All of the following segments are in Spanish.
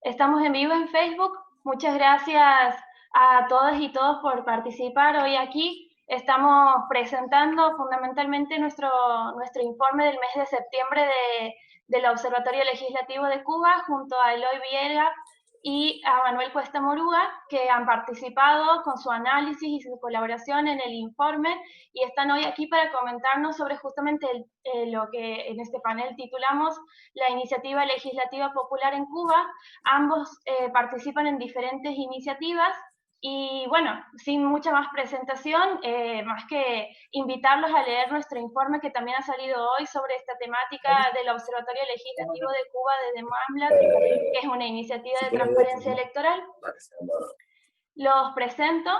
Estamos en vivo en Facebook. Muchas gracias a todas y todos por participar hoy aquí. Estamos presentando fundamentalmente nuestro informe del mes de septiembre del Observatorio Legislativo de Cuba junto a Eloy Viera y a Manuel Cuesta Moruga, que han participado con su análisis y su colaboración en el informe y están hoy aquí para comentarnos sobre justamente lo que en este panel titulamos la Iniciativa Legislativa Popular en Cuba. Ambos participan en diferentes iniciativas y bueno, sin mucha más presentación, más que invitarlos a leer nuestro informe que también ha salido hoy sobre esta temática del Observatorio Legislativo de Cuba desde MAMLAT, que es una iniciativa de transparencia electoral. Los presento.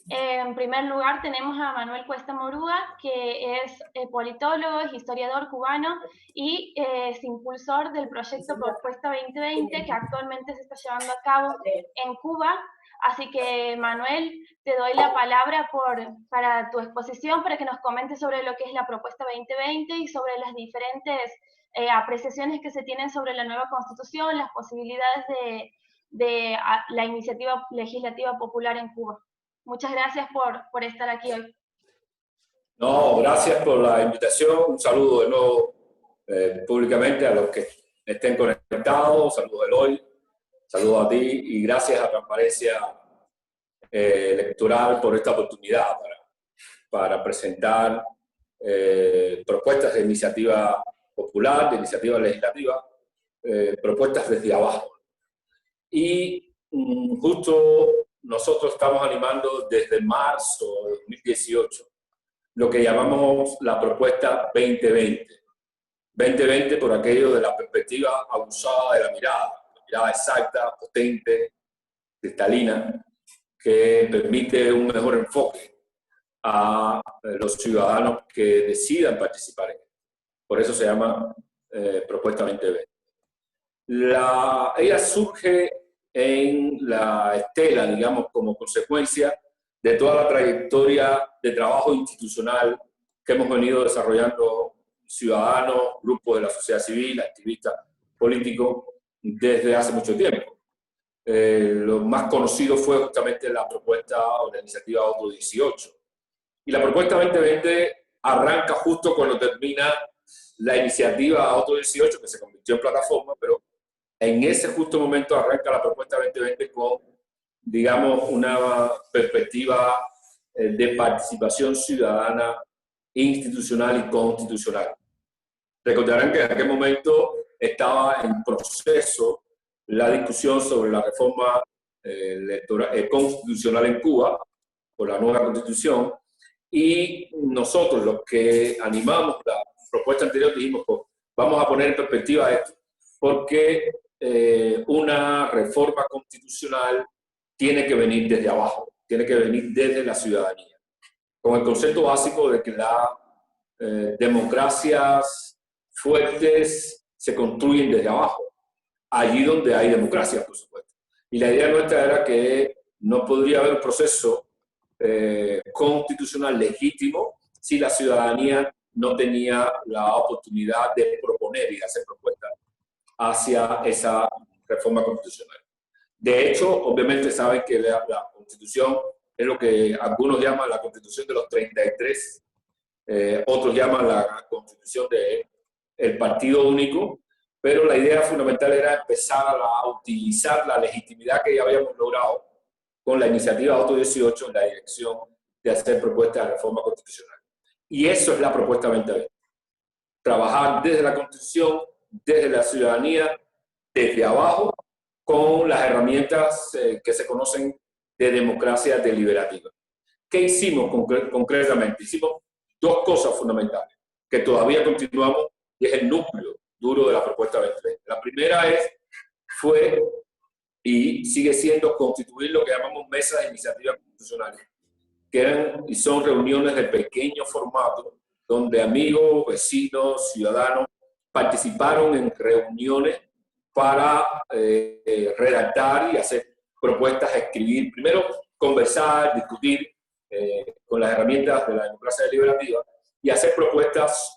En primer lugar tenemos a Manuel Cuesta Moruga, que es politólogo, es historiador cubano y es impulsor del proyecto Propuesta 2020 que actualmente se está llevando a cabo en Cuba. Así que, Manuel, te doy la palabra para tu exposición, para que nos comentes sobre lo que es la Propuesta 2020 y sobre las diferentes apreciaciones que se tienen sobre la nueva Constitución, las posibilidades de la iniciativa legislativa popular en Cuba. Muchas gracias por estar aquí hoy. No, gracias por la invitación. Un saludo de nuevo públicamente a los que estén conectados. Un saludo a Eloy, saludo a ti y gracias a Transparencia Electoral por esta oportunidad para presentar propuestas de iniciativa popular, de iniciativa legislativa, propuestas desde abajo. Y justo nosotros estamos animando desde marzo de 2018 lo que llamamos la propuesta 2020. 2020 por aquello de la perspectiva abusada de la mirada exacta, potente, cristalina, que permite un mejor enfoque a los ciudadanos que decidan participar en él. Por eso se llama propuesta 2020. Ella surge en la estela, digamos, como consecuencia de toda la trayectoria de trabajo institucional que hemos venido desarrollando ciudadanos, grupos de la sociedad civil, activistas políticos, desde hace mucho tiempo. Lo más conocido fue justamente la propuesta o la iniciativa Auto 18. Y la propuesta 2020 arranca justo cuando termina la iniciativa Auto 18, que se convirtió en plataforma, pero en ese justo momento arranca la propuesta 2020 con, digamos, una perspectiva de participación ciudadana, institucional y constitucional. Recordarán que en aquel momento estaba en proceso la discusión sobre la reforma constitucional en Cuba, por la nueva constitución, y nosotros, los que animamos la propuesta anterior, dijimos, pues, vamos a poner en perspectiva esto, porque una reforma constitucional tiene que venir desde abajo, tiene que venir desde la ciudadanía, con el concepto básico de que las democracias fuertes se construyen desde abajo, allí donde hay democracia, por supuesto. Y la idea nuestra era que no podría haber un proceso constitucional legítimo si la ciudadanía no tenía la oportunidad de proponer y de hacer propuestas hacia esa reforma constitucional. De hecho, obviamente saben que la Constitución es lo que algunos llaman la Constitución de los 33, otros llaman la Constitución del Partido Único, pero la idea fundamental era empezar a utilizar la legitimidad que ya habíamos logrado con la iniciativa Auto 18 en la dirección de hacer propuestas de reforma constitucional. Y eso es la propuesta 2020. Trabajar desde la Constitución, desde la ciudadanía, desde abajo, con las herramientas que se conocen de democracia deliberativa. ¿Qué hicimos concretamente? Hicimos dos cosas fundamentales, que todavía continuamos, y es el núcleo duro de la propuesta 2020. La primera fue y sigue siendo constituir lo que llamamos mesas de iniciativas constitucionales, que eran y son reuniones de pequeño formato, donde amigos, vecinos, ciudadanos participaron en reuniones para redactar y hacer propuestas, escribir, primero conversar, discutir con las herramientas de la democracia deliberativa y hacer propuestas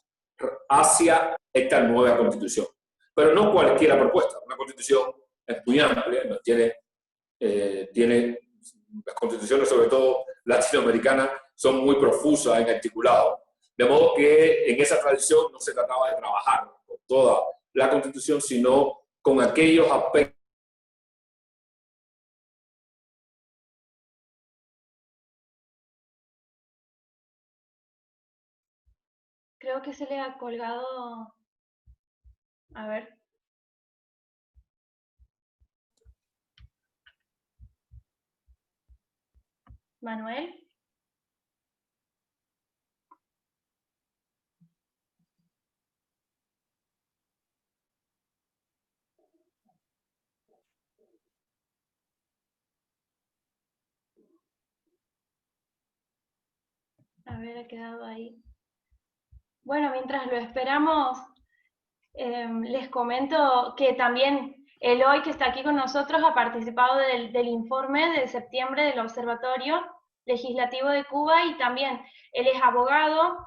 hacia esta nueva constitución. Pero no cualquier propuesta, una constitución es muy amplia, ¿no? Tiene las constituciones, sobre todo latinoamericanas, son muy profusas en articulado. De modo que en esa tradición no se trataba de trabajar con toda la constitución, sino con aquellos aspectos. Creo que se le ha colgado. A ver. Manuel. A ver, ha quedado ahí. Bueno, mientras lo esperamos, les comento que también Eloy, que está aquí con nosotros, ha participado del informe de septiembre del Observatorio Legislativo de Cuba, y también él es abogado,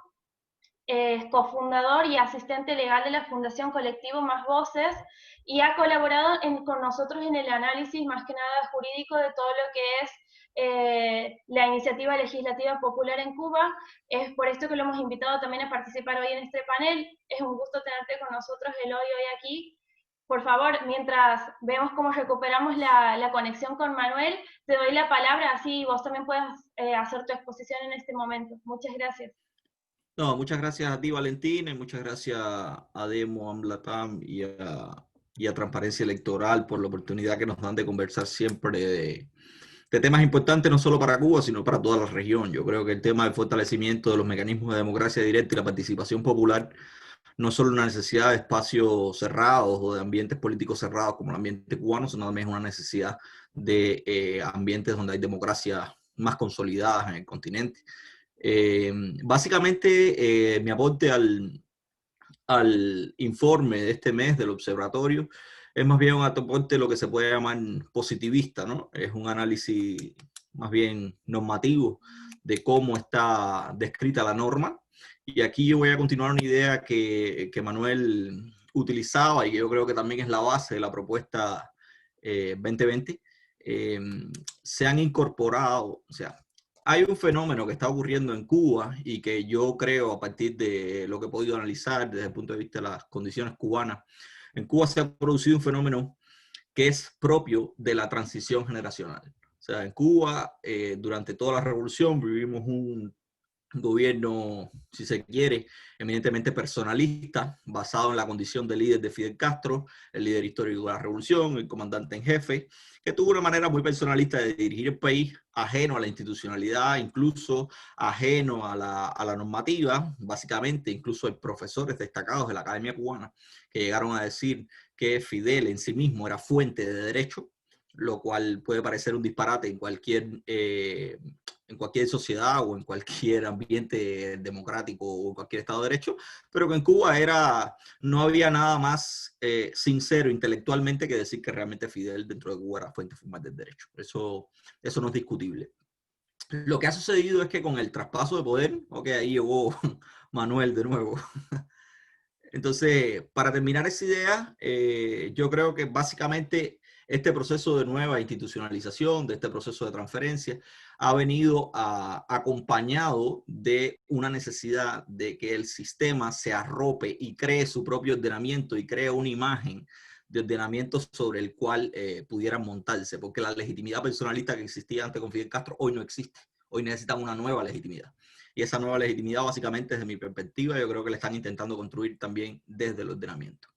es cofundador y asistente legal de la Fundación Colectivo Más Voces, y ha colaborado con nosotros en el análisis más que nada jurídico de todo lo que es la iniciativa legislativa popular en Cuba. Es por esto que lo hemos invitado también a participar hoy en este panel. Es un gusto tenerte con nosotros, Eloy, hoy aquí. Por favor, mientras vemos cómo recuperamos la conexión con Manuel, te doy la palabra, así vos también puedes hacer tu exposición en este momento. Muchas gracias. No, muchas gracias a ti, Valentina, y muchas gracias a Demo, a Amlatam y a Transparencia Electoral por la oportunidad que nos dan de conversar siempre de temas importantes, no solo para Cuba, sino para toda la región. Yo creo que el tema del fortalecimiento de los mecanismos de democracia directa y la participación popular no es solo una necesidad de espacios cerrados o de ambientes políticos cerrados como el ambiente cubano, sino también es una necesidad de ambientes donde hay democracia más consolidadas en el continente. Básicamente, mi aporte al informe de este mes del observatorio es más bien un aporte de lo que se puede llamar positivista, ¿no? Es un análisis más bien normativo de cómo está descrita la norma. Y aquí yo voy a continuar una idea que Manuel utilizaba y que yo creo que también es la base de la propuesta 2020. Se han incorporado, o sea, hay un fenómeno que está ocurriendo en Cuba y que yo creo, a partir de lo que he podido analizar desde el punto de vista de las condiciones cubanas, en Cuba se ha producido un fenómeno que es propio de la transición generacional. O sea, en Cuba, durante toda la revolución, vivimos un gobierno, si se quiere, eminentemente personalista, basado en la condición de líder de Fidel Castro, el líder histórico de la revolución, el comandante en jefe, que tuvo una manera muy personalista de dirigir el país, ajeno a la institucionalidad, incluso ajeno a la normativa. Básicamente, incluso hay profesores destacados de la Academia Cubana que llegaron a decir que Fidel en sí mismo era fuente de derecho, lo cual puede parecer un disparate en cualquier sociedad o en cualquier ambiente democrático o en cualquier Estado de Derecho, pero que en Cuba no había nada más sincero intelectualmente que decir que realmente Fidel dentro de Cuba era fuente formal del derecho. Eso no es discutible. Lo que ha sucedido es que con el traspaso de poder, ahí llegó Manuel de nuevo. Entonces, para terminar esa idea, yo creo que básicamente este proceso de nueva institucionalización, de este proceso de transferencia, ha venido acompañado de una necesidad de que el sistema se arrope y cree su propio ordenamiento y cree una imagen de ordenamiento sobre el cual pudieran montarse, porque la legitimidad personalista que existía antes con Fidel Castro hoy no existe. Hoy necesitan una nueva legitimidad. Y esa nueva legitimidad, básicamente, desde mi perspectiva, yo creo que la están intentando construir también desde el ordenamiento.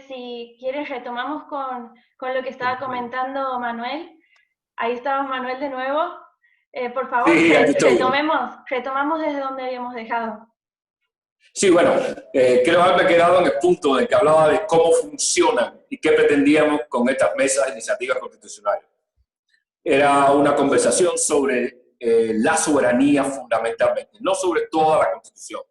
Si quieres, retomamos con lo que estaba comentando Manuel. Ahí estaba Manuel de nuevo. Por favor, sí, retomamos desde donde habíamos dejado. Sí, bueno, creo haberme quedado en el punto en el que hablaba de cómo funcionan y qué pretendíamos con estas mesas de iniciativas constitucionales. Era una conversación sobre la soberanía fundamentalmente, no sobre toda la Constitución,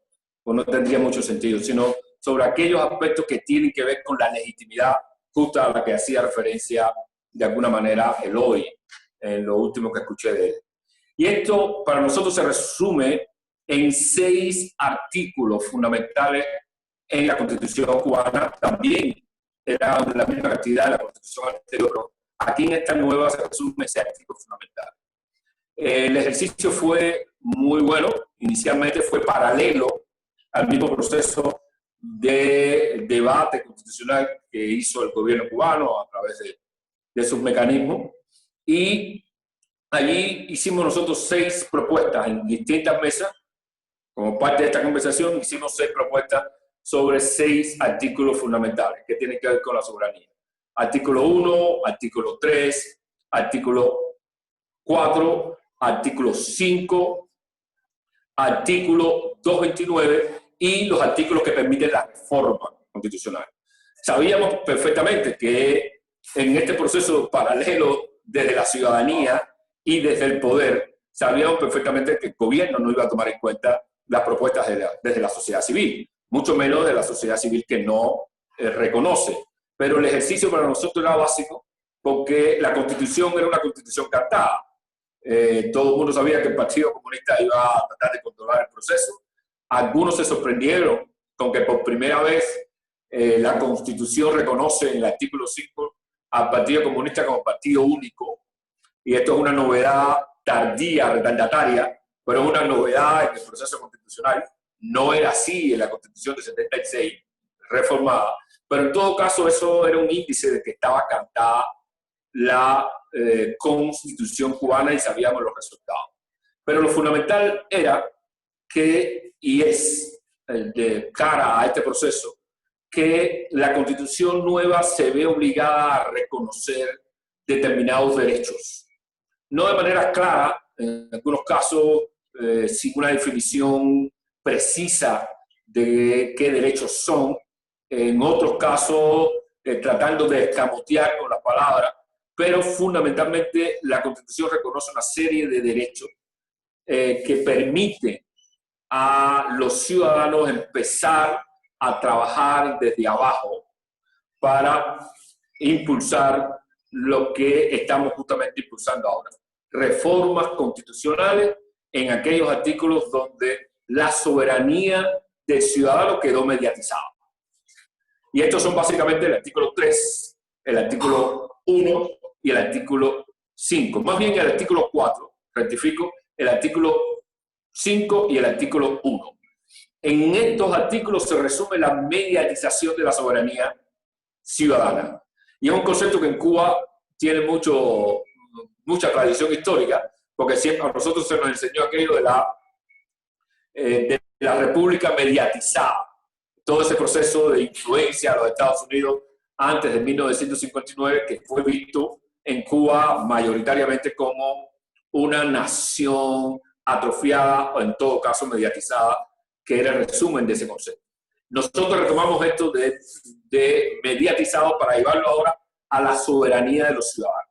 pues no tendría mucho sentido, sino sobre aquellos aspectos que tienen que ver con la legitimidad, justa a la que hacía referencia de alguna manera Eloy en lo último que escuché de él. Y esto para nosotros se resume en 6 artículos fundamentales en la Constitución cubana también era la misma cantidad de la Constitución anterior, pero aquí en esta nueva se resume ese artículo fundamental. El ejercicio fue muy bueno, inicialmente fue paralelo al mismo proceso de debate constitucional que hizo el gobierno cubano a través de sus mecanismos, y allí hicimos nosotros 6 propuestas en distintas mesas. Como parte de esta conversación hicimos 6 propuestas sobre 6 artículos fundamentales que tienen que ver con la soberanía. Artículo 1, artículo 3, artículo 4, artículo 5, artículo 229 y los artículos que permiten la reforma constitucional. Sabíamos perfectamente que en este proceso paralelo desde la ciudadanía y desde el poder, sabíamos perfectamente que el gobierno no iba a tomar en cuenta las propuestas desde la sociedad civil, mucho menos de la sociedad civil que no reconoce. Pero el ejercicio para nosotros era básico porque la Constitución era una Constitución cantada. Todo el mundo sabía que el Partido Comunista iba a tratar de controlar el proceso. Algunos se sorprendieron con que por primera vez la Constitución reconoce en el artículo 5 al Partido Comunista como partido único. Y esto es una novedad tardía, retardataria, pero es una novedad en el proceso constitucional. No era así en la Constitución de 76, reformada. Pero en todo caso eso era un índice de que estaba cantada la Constitución cubana y sabíamos los resultados. Pero lo fundamental era que, y es de cara a este proceso, que la Constitución nueva se ve obligada a reconocer determinados derechos. No de manera clara, en algunos casos, sin una definición precisa de qué derechos son, en otros casos tratando de escamotear con las palabras, pero fundamentalmente la Constitución reconoce una serie de derechos que permiten a los ciudadanos empezar a trabajar desde abajo para impulsar lo que estamos justamente impulsando ahora. Reformas constitucionales en aquellos artículos donde la soberanía del ciudadano quedó mediatizada. Y estos son básicamente el artículo 3, el artículo 1 y el artículo 5. Más bien el artículo 4, rectifico, el artículo 5 y el artículo 1. En estos artículos se resume la mediatización de la soberanía ciudadana. Y es un concepto que en Cuba tiene mucha tradición histórica, porque siempre a nosotros se nos enseñó aquello de la república mediatizada. Todo ese proceso de influencia a los Estados Unidos antes de 1959, que fue visto en Cuba mayoritariamente como una nación atrofiada o en todo caso mediatizada, que era el resumen de ese concepto. Nosotros retomamos esto de mediatizado para llevarlo ahora a la soberanía de los ciudadanos.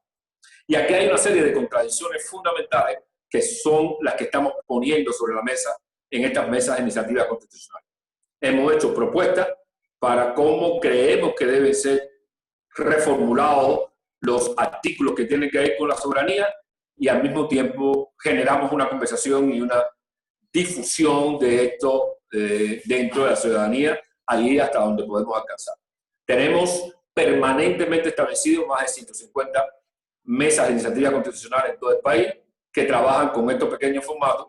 Y aquí hay una serie de contradicciones fundamentales que son las que estamos poniendo sobre la mesa en estas mesas de iniciativas constitucionales. Hemos hecho propuestas para cómo creemos que deben ser reformulados los artículos que tienen que ver con la soberanía y al mismo tiempo generamos una conversación y una difusión de esto dentro de la ciudadanía, allí hasta donde podemos alcanzar. Tenemos permanentemente establecido más de 150 mesas de iniciativas constitucionales en todo el país que trabajan con estos pequeños formatos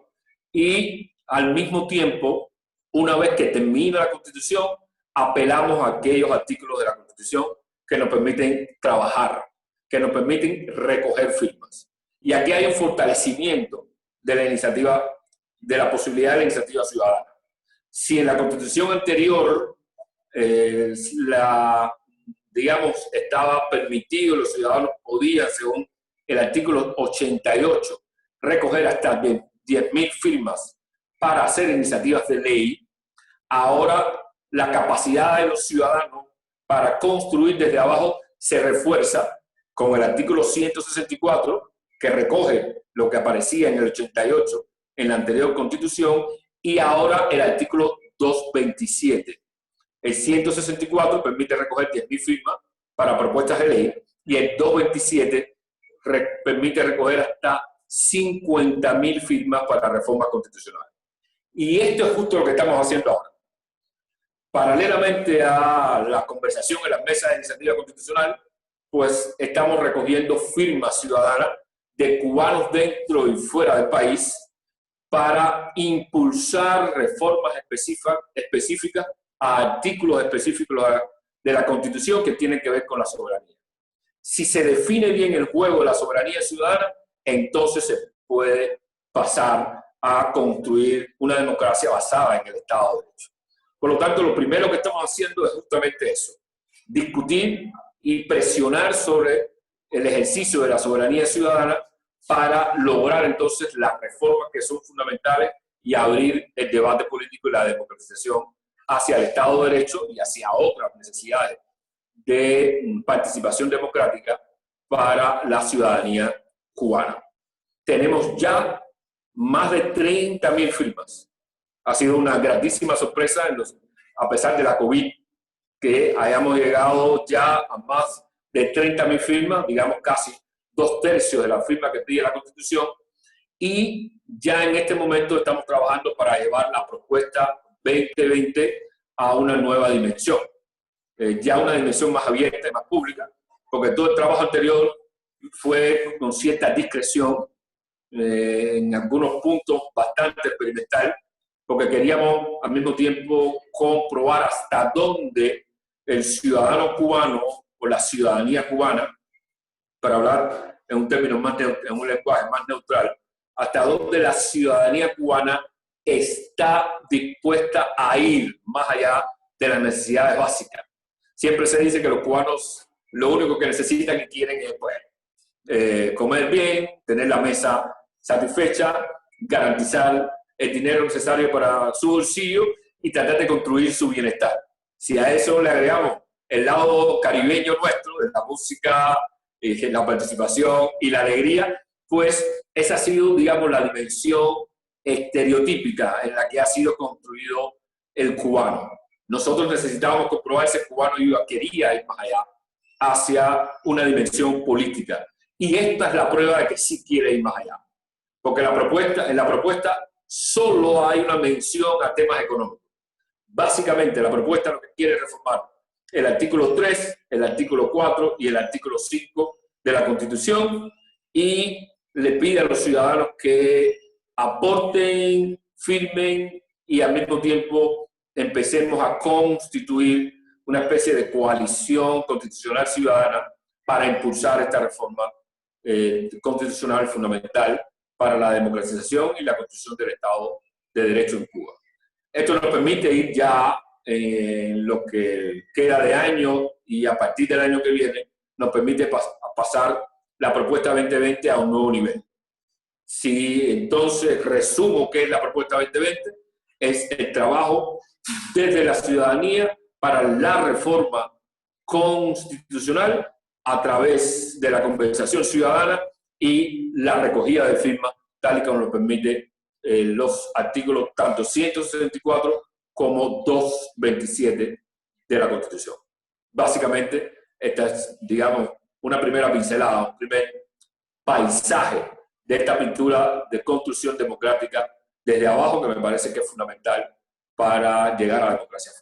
y al mismo tiempo, una vez que termina la Constitución, apelamos a aquellos artículos de la Constitución que nos permiten trabajar, que nos permiten recoger firmas. Y aquí hay un fortalecimiento de la iniciativa, de la posibilidad de la iniciativa ciudadana. Si en la Constitución anterior, digamos, estaba permitido, los ciudadanos podían, según el artículo 88, recoger hasta 10.000 firmas para hacer iniciativas de ley, ahora la capacidad de los ciudadanos para construir desde abajo se refuerza con el artículo 164, que recoge lo que aparecía en el 88 en la anterior Constitución, y ahora el artículo 227. El 164 permite recoger 10.000 firmas para propuestas de ley y el 227 permite recoger hasta 50.000 firmas para reformas constitucionales. Y esto es justo lo que estamos haciendo ahora. Paralelamente a la conversación en las mesas de iniciativa constitucional, pues estamos recogiendo firmas ciudadanas de cubanos dentro y fuera del país para impulsar reformas específicas a artículos específicos de la Constitución que tienen que ver con la soberanía. Si se define bien el juego de la soberanía ciudadana, entonces se puede pasar a construir una democracia basada en el Estado de Derecho. Por lo tanto, lo primero que estamos haciendo es justamente eso, discutir y presionar sobre el ejercicio de la soberanía ciudadana para lograr entonces las reformas que son fundamentales y abrir el debate político y la democratización hacia el Estado de Derecho y hacia otras necesidades de participación democrática para la ciudadanía cubana. Tenemos ya más de 30.000 firmas. Ha sido una grandísima sorpresa, a pesar de la COVID, que hayamos llegado ya a más de 30.000 firmas, digamos casi 2/3 de la firma que pide la Constitución, y ya en este momento estamos trabajando para llevar la propuesta 2020 a una nueva dimensión, ya una dimensión más abierta y más pública, porque todo el trabajo anterior fue con cierta discreción, en algunos puntos bastante experimental, porque queríamos al mismo tiempo comprobar hasta dónde el ciudadano cubano o la ciudadanía cubana, para hablar en un término en un lenguaje más neutral, hasta dónde la ciudadanía cubana está dispuesta a ir más allá de las necesidades básicas. Siempre se dice que los cubanos lo único que necesitan y quieren es comer bien, tener la mesa satisfecha, garantizar el dinero necesario para su bolsillo y tratar de construir su bienestar. Si a eso le agregamos el lado caribeño nuestro, de la música, la participación y la alegría, pues esa ha sido, digamos, la dimensión estereotípica en la que ha sido construido el cubano. Nosotros necesitábamos comprobar si el cubano quería ir más allá, hacia una dimensión política. Y esta es la prueba de que sí quiere ir más allá. Porque en la propuesta solo hay una mención a temas económicos. Básicamente, la propuesta lo que quiere es reformar el artículo 3, el artículo 4 y el artículo 5 de la Constitución y le pide a los ciudadanos que aporten, firmen y al mismo tiempo empecemos a constituir una especie de coalición constitucional ciudadana para impulsar esta reforma constitucional fundamental para la democratización y la construcción del Estado de Derecho en Cuba. Esto nos permite ir ya en lo que queda de año y a partir del año que viene nos permite pasar la propuesta 2020 a un nuevo nivel. Si entonces resumo qué es la propuesta 2020, es el trabajo desde la ciudadanía para la reforma constitucional a través de la conversación ciudadana y la recogida de firmas, tal y como lo permite los artículos tanto 164 como 227 de la Constitución. Básicamente, esta es, digamos, una primera pincelada, un primer paisaje de esta pintura de construcción democrática desde abajo, que me parece que es fundamental para llegar a la democracia.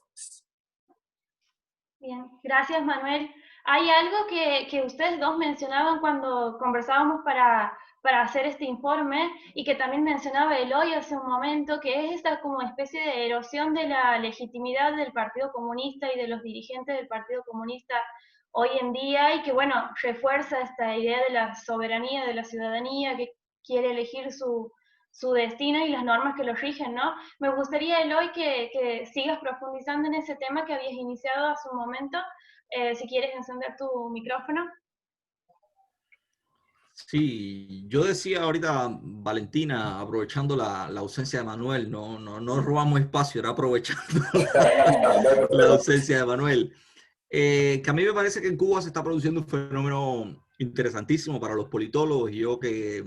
Bien, gracias Manuel. Hay algo que ustedes dos mencionaban cuando conversábamos para hacer este informe y que también mencionaba Eloy hace un momento, que es esta como especie de erosión de la legitimidad del Partido Comunista y de los dirigentes del Partido Comunista hoy en día y que, bueno, refuerza esta idea de la soberanía de la ciudadanía que quiere elegir su destino y las normas que lo rigen, ¿no? Me gustaría, Eloy, que sigas profundizando en ese tema que habías iniciado hace un momento. Si quieres encender tu micrófono. Sí, yo decía ahorita, Valentina, aprovechando la ausencia de Manuel, no robamos espacio, era aprovechando la ausencia de Manuel. Que a mí me parece que en Cuba se está produciendo un fenómeno interesantísimo para los politólogos y yo que,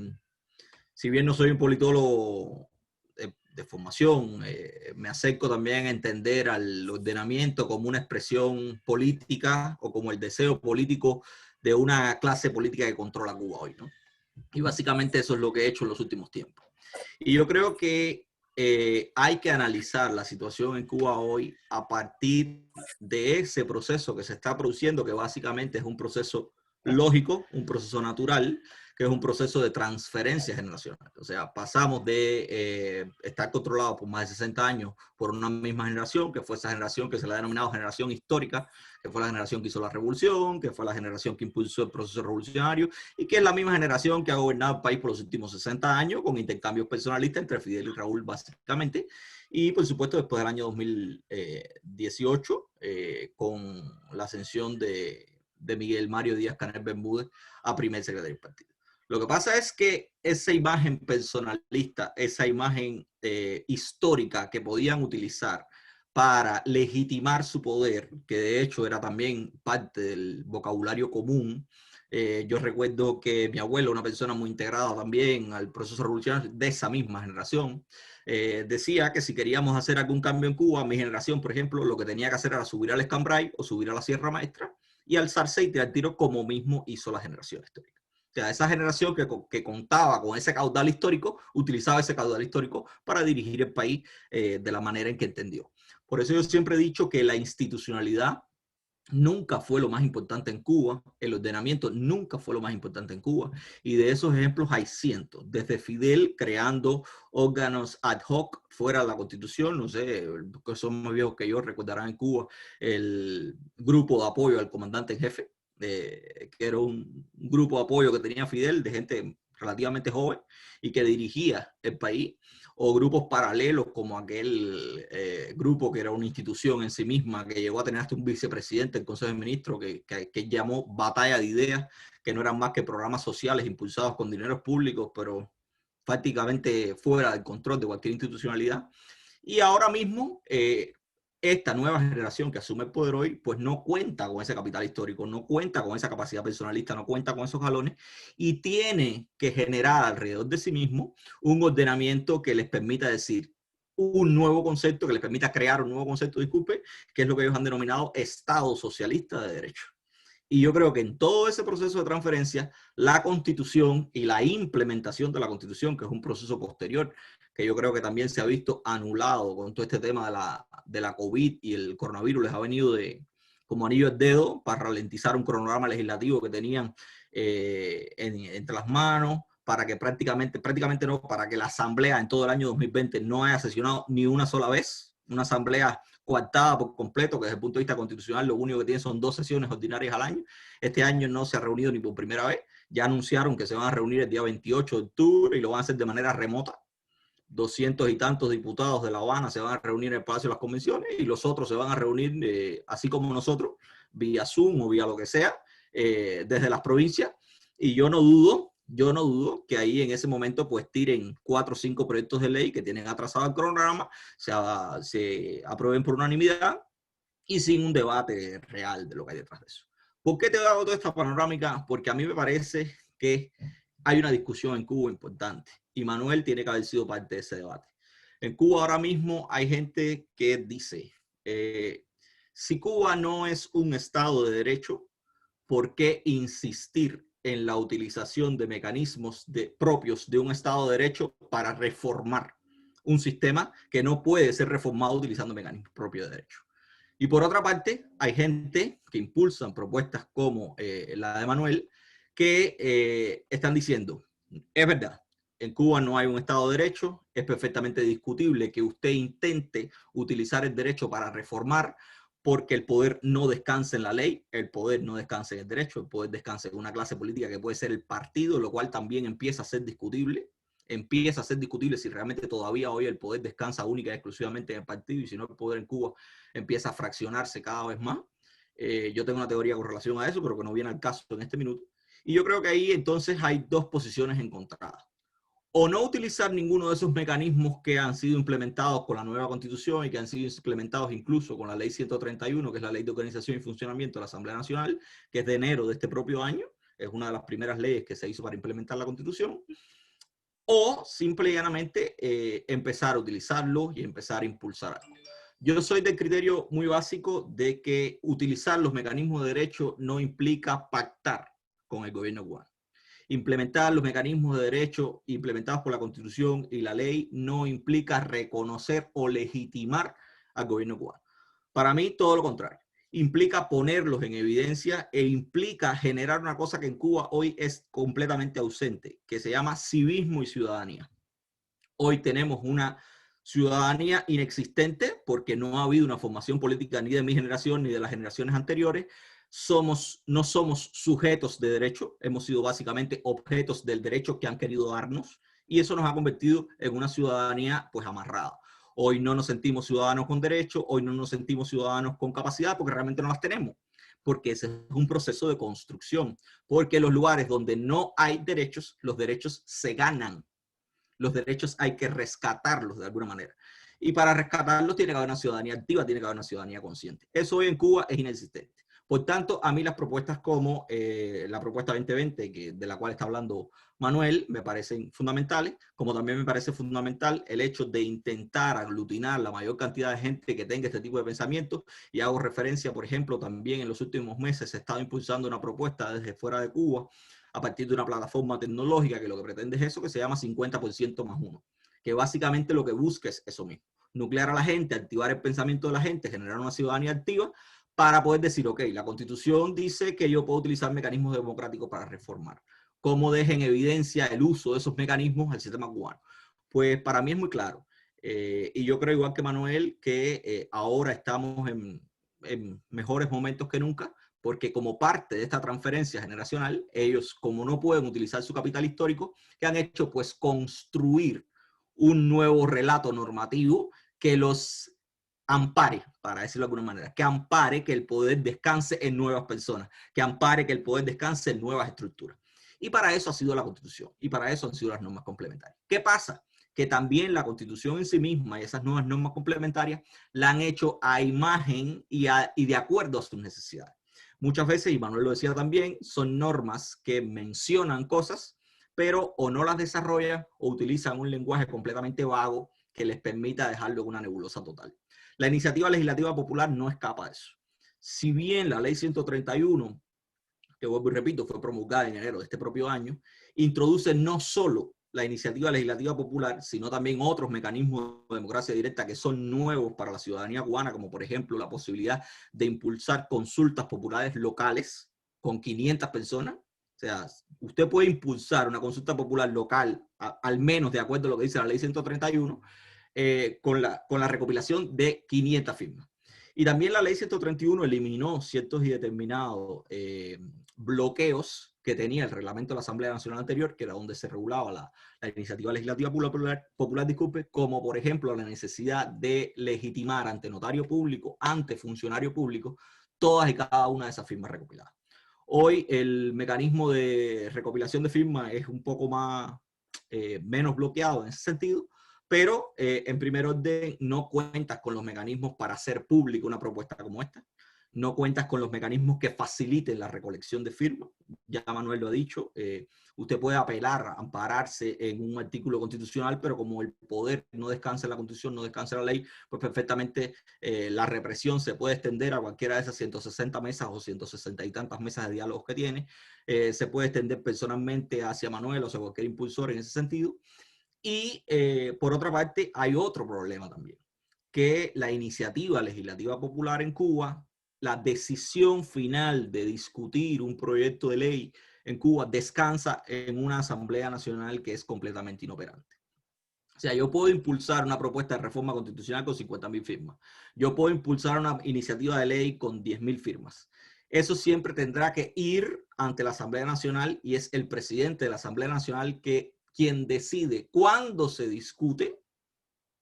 si bien no soy un politólogo de formación, me acerco también a entender al ordenamiento como una expresión política o como el deseo político de una clase política que controla Cuba hoy, ¿no? Y básicamente eso es lo que he hecho en los últimos tiempos. Y yo creo que hay que analizar la situación en Cuba hoy a partir de ese proceso que se está produciendo, que básicamente es un proceso lógico, un proceso natural, que es un proceso de transferencia generacional. O sea, pasamos de estar controlados por más de 60 años por una misma generación, que fue esa generación que se le ha denominado generación histórica, que fue la generación que hizo la revolución, que fue la generación que impulsó el proceso revolucionario, y que es la misma generación que ha gobernado el país por los últimos 60 años, con intercambios personalistas entre Fidel y Raúl, básicamente. Y, por supuesto, después del año 2018, con la ascensión de Miguel Mario Díaz-Canel Bermúdez a primer secretario del partido. Lo que pasa es que esa imagen personalista, esa imagen histórica que podían utilizar para legitimar su poder, que de hecho era también parte del vocabulario común. Yo recuerdo que mi abuelo, una persona muy integrada también al proceso revolucionario de esa misma generación, decía que si queríamos hacer algún cambio en Cuba, mi generación, por ejemplo, lo que tenía que hacer era subir al Escambray o subir a la Sierra Maestra y alzarse y tirar tiros como mismo hizo la generación histórica. O sea, esa generación que contaba con ese caudal histórico, utilizaba ese caudal histórico para dirigir el país de la manera en que entendió. Por eso yo siempre he dicho que la institucionalidad nunca fue lo más importante en Cuba, el ordenamiento nunca fue lo más importante en Cuba, y de esos ejemplos hay cientos, desde Fidel creando órganos ad hoc fuera de la Constitución, no sé, que son más viejos que yo, recordarán en Cuba el grupo de apoyo al comandante en jefe, que era un grupo de apoyo que tenía Fidel, de gente relativamente joven, y que dirigía el país, o grupos paralelos como aquel grupo que era una institución en sí misma, que llegó a tener hasta un vicepresidente del Consejo de Ministros, que llamó Batalla de Ideas, que no eran más que programas sociales impulsados con dineros públicos, pero prácticamente fuera del control de cualquier institucionalidad. Y ahora mismo, esta nueva generación que asume el poder hoy, pues no cuenta con ese capital histórico, no cuenta con esa capacidad personalista, no cuenta con esos galones y tiene que generar alrededor de sí mismo un ordenamiento que les permita decir un nuevo concepto, que les permita crear un nuevo concepto, disculpe, que es lo que ellos han denominado Estado Socialista de Derecho. Y yo creo que en todo ese proceso de transferencia, la Constitución y la implementación de la Constitución, que es un proceso posterior, que yo creo que también se ha visto anulado con todo este tema de la COVID y el coronavirus, les ha venido como anillo al dedo para ralentizar un cronograma legislativo que tenían entre las manos, para que prácticamente no, para que la Asamblea en todo el año 2020 no haya sesionado ni una sola vez, una Asamblea coartada por completo, que desde el punto de vista constitucional lo único que tiene son 2 sesiones ordinarias al año. Este año no se ha reunido ni por primera vez, ya anunciaron que se van a reunir el día 28 de octubre y lo van a hacer de manera remota. 200 y tantos diputados de La Habana se van a reunir en el Palacio de las Convenciones y los otros se van a reunir, así como nosotros, vía Zoom o vía lo que sea, desde las provincias. Y yo no dudo que ahí en ese momento pues tiren 4 o 5 proyectos de ley que tienen atrasado el cronograma, se aprueben por unanimidad y sin un debate real de lo que hay detrás de eso. ¿Por qué te hago toda esta panorámica? Porque a mí me parece que hay una discusión en Cuba importante y Manuel tiene que haber sido parte de ese debate. En Cuba ahora mismo hay gente que dice, si Cuba no es un Estado de Derecho, ¿por qué insistir en la utilización de mecanismos propios de un Estado de Derecho para reformar un sistema que no puede ser reformado utilizando mecanismos propios de derecho? Y por otra parte, hay gente que impulsan propuestas como la de Manuel, que están diciendo, es verdad, en Cuba no hay un Estado de Derecho, es perfectamente discutible que usted intente utilizar el derecho para reformar, porque el poder no descansa en la ley, el poder no descansa en el derecho, el poder descansa en una clase política que puede ser el partido, lo cual también empieza a ser discutible. Empieza a ser discutible si realmente todavía hoy el poder descansa única y exclusivamente en el partido y si no el poder en Cuba empieza a fraccionarse cada vez más. Yo tengo una teoría con relación a eso, pero que no viene al caso en este minuto. Y yo creo que ahí entonces hay 2 posiciones encontradas. O no utilizar ninguno de esos mecanismos que han sido implementados con la nueva Constitución y que han sido implementados incluso con la Ley 131, que es la Ley de Organización y Funcionamiento de la Asamblea Nacional, que es de enero de este propio año, es una de las primeras leyes que se hizo para implementar la Constitución, o simple y llanamente empezar a utilizarlo y empezar a impulsar algo. Yo soy del criterio muy básico de que utilizar los mecanismos de derecho no implica pactar con el gobierno cubano. Implementar los mecanismos de derecho implementados por la Constitución y la ley no implica reconocer o legitimar al gobierno cubano. Para mí, todo lo contrario. Implica ponerlos en evidencia e implica generar una cosa que en Cuba hoy es completamente ausente, que se llama civismo y ciudadanía. Hoy tenemos una ciudadanía inexistente porque no ha habido una formación política ni de mi generación ni de las generaciones anteriores. No somos sujetos de derecho, hemos sido básicamente objetos del derecho que han querido darnos, y eso nos ha convertido en una ciudadanía pues amarrada. Hoy no nos sentimos ciudadanos con derecho, hoy no nos sentimos ciudadanos con capacidad porque realmente no las tenemos, porque ese es un proceso de construcción, porque los lugares donde no hay derechos, los derechos se ganan. Los derechos hay que rescatarlos de alguna manera. Y para rescatarlos tiene que haber una ciudadanía activa, tiene que haber una ciudadanía consciente. Eso hoy en Cuba es inexistente. Por tanto, a mí las propuestas como la propuesta 2020, de la cual está hablando Manuel, me parecen fundamentales, como también me parece fundamental el hecho de intentar aglutinar la mayor cantidad de gente que tenga este tipo de pensamientos. Y hago referencia, por ejemplo, también en los últimos meses se ha estado impulsando una propuesta desde fuera de Cuba, a partir de una plataforma tecnológica que lo que pretende es eso, que se llama 50%+1, que básicamente lo que busca es eso mismo, nuclear a la gente, activar el pensamiento de la gente, generar una ciudadanía activa para poder decir, ok, la Constitución dice que yo puedo utilizar mecanismos democráticos para reformar. ¿Cómo deja en evidencia el uso de esos mecanismos al sistema cubano? Pues para mí es muy claro. Y yo creo, igual que Manuel, que ahora estamos en mejores momentos que nunca, porque como parte de esta transferencia generacional, ellos, como no pueden utilizar su capital histórico, ¿qué han hecho? Pues construir un nuevo relato normativo que los ampare, para decirlo de alguna manera, que ampare que el poder descanse en nuevas personas, que ampare que el poder descanse en nuevas estructuras. Y para eso ha sido la Constitución, y para eso han sido las normas complementarias. ¿Qué pasa? Que también la Constitución en sí misma y esas nuevas normas complementarias la han hecho a imagen y de acuerdo a sus necesidades. Muchas veces, y Manuel lo decía también, son normas que mencionan cosas, pero o no las desarrollan o utilizan un lenguaje completamente vago que les permita dejarlo en una nebulosa total. La iniciativa legislativa popular no escapa de eso. Si bien la ley 131, que vuelvo y repito, fue promulgada en enero de este propio año, introduce no solo la iniciativa legislativa popular, sino también otros mecanismos de democracia directa que son nuevos para la ciudadanía cubana, como por ejemplo la posibilidad de impulsar consultas populares locales con 500 personas. O sea, usted puede impulsar una consulta popular local, al menos de acuerdo a lo que dice la ley 131, con la recopilación de 500 firmas. Y también la ley 131 eliminó ciertos y determinados bloqueos que tenía el reglamento de la Asamblea Nacional anterior, que era donde se regulaba la iniciativa legislativa popular, disculpe, como por ejemplo la necesidad de legitimar ante notario público, ante funcionario público, todas y cada una de esas firmas recopiladas. Hoy el mecanismo de recopilación de firmas es un poco menos bloqueado en ese sentido, pero en primer orden no cuentas con los mecanismos para hacer pública una propuesta como esta, no cuentas con los mecanismos que faciliten la recolección de firmas. Ya Manuel lo ha dicho, usted puede apelar, ampararse en un artículo constitucional, pero como el poder no descansa en la Constitución, no descansa en la ley, pues perfectamente la represión se puede extender a cualquiera de esas 160 mesas o 160 y tantas mesas de diálogos que tiene, se puede extender personalmente hacia Manuel o hacia cualquier impulsor en ese sentido. Y por otra parte, hay otro problema también, que la iniciativa legislativa popular en Cuba, la decisión final de discutir un proyecto de ley en Cuba descansa en una Asamblea Nacional que es completamente inoperante. O sea, yo puedo impulsar una propuesta de reforma constitucional con 50.000 firmas. Yo puedo impulsar una iniciativa de ley con 10.000 firmas. Eso siempre tendrá que ir ante la Asamblea Nacional y es el presidente de la Asamblea Nacional quien decide cuándo se discute.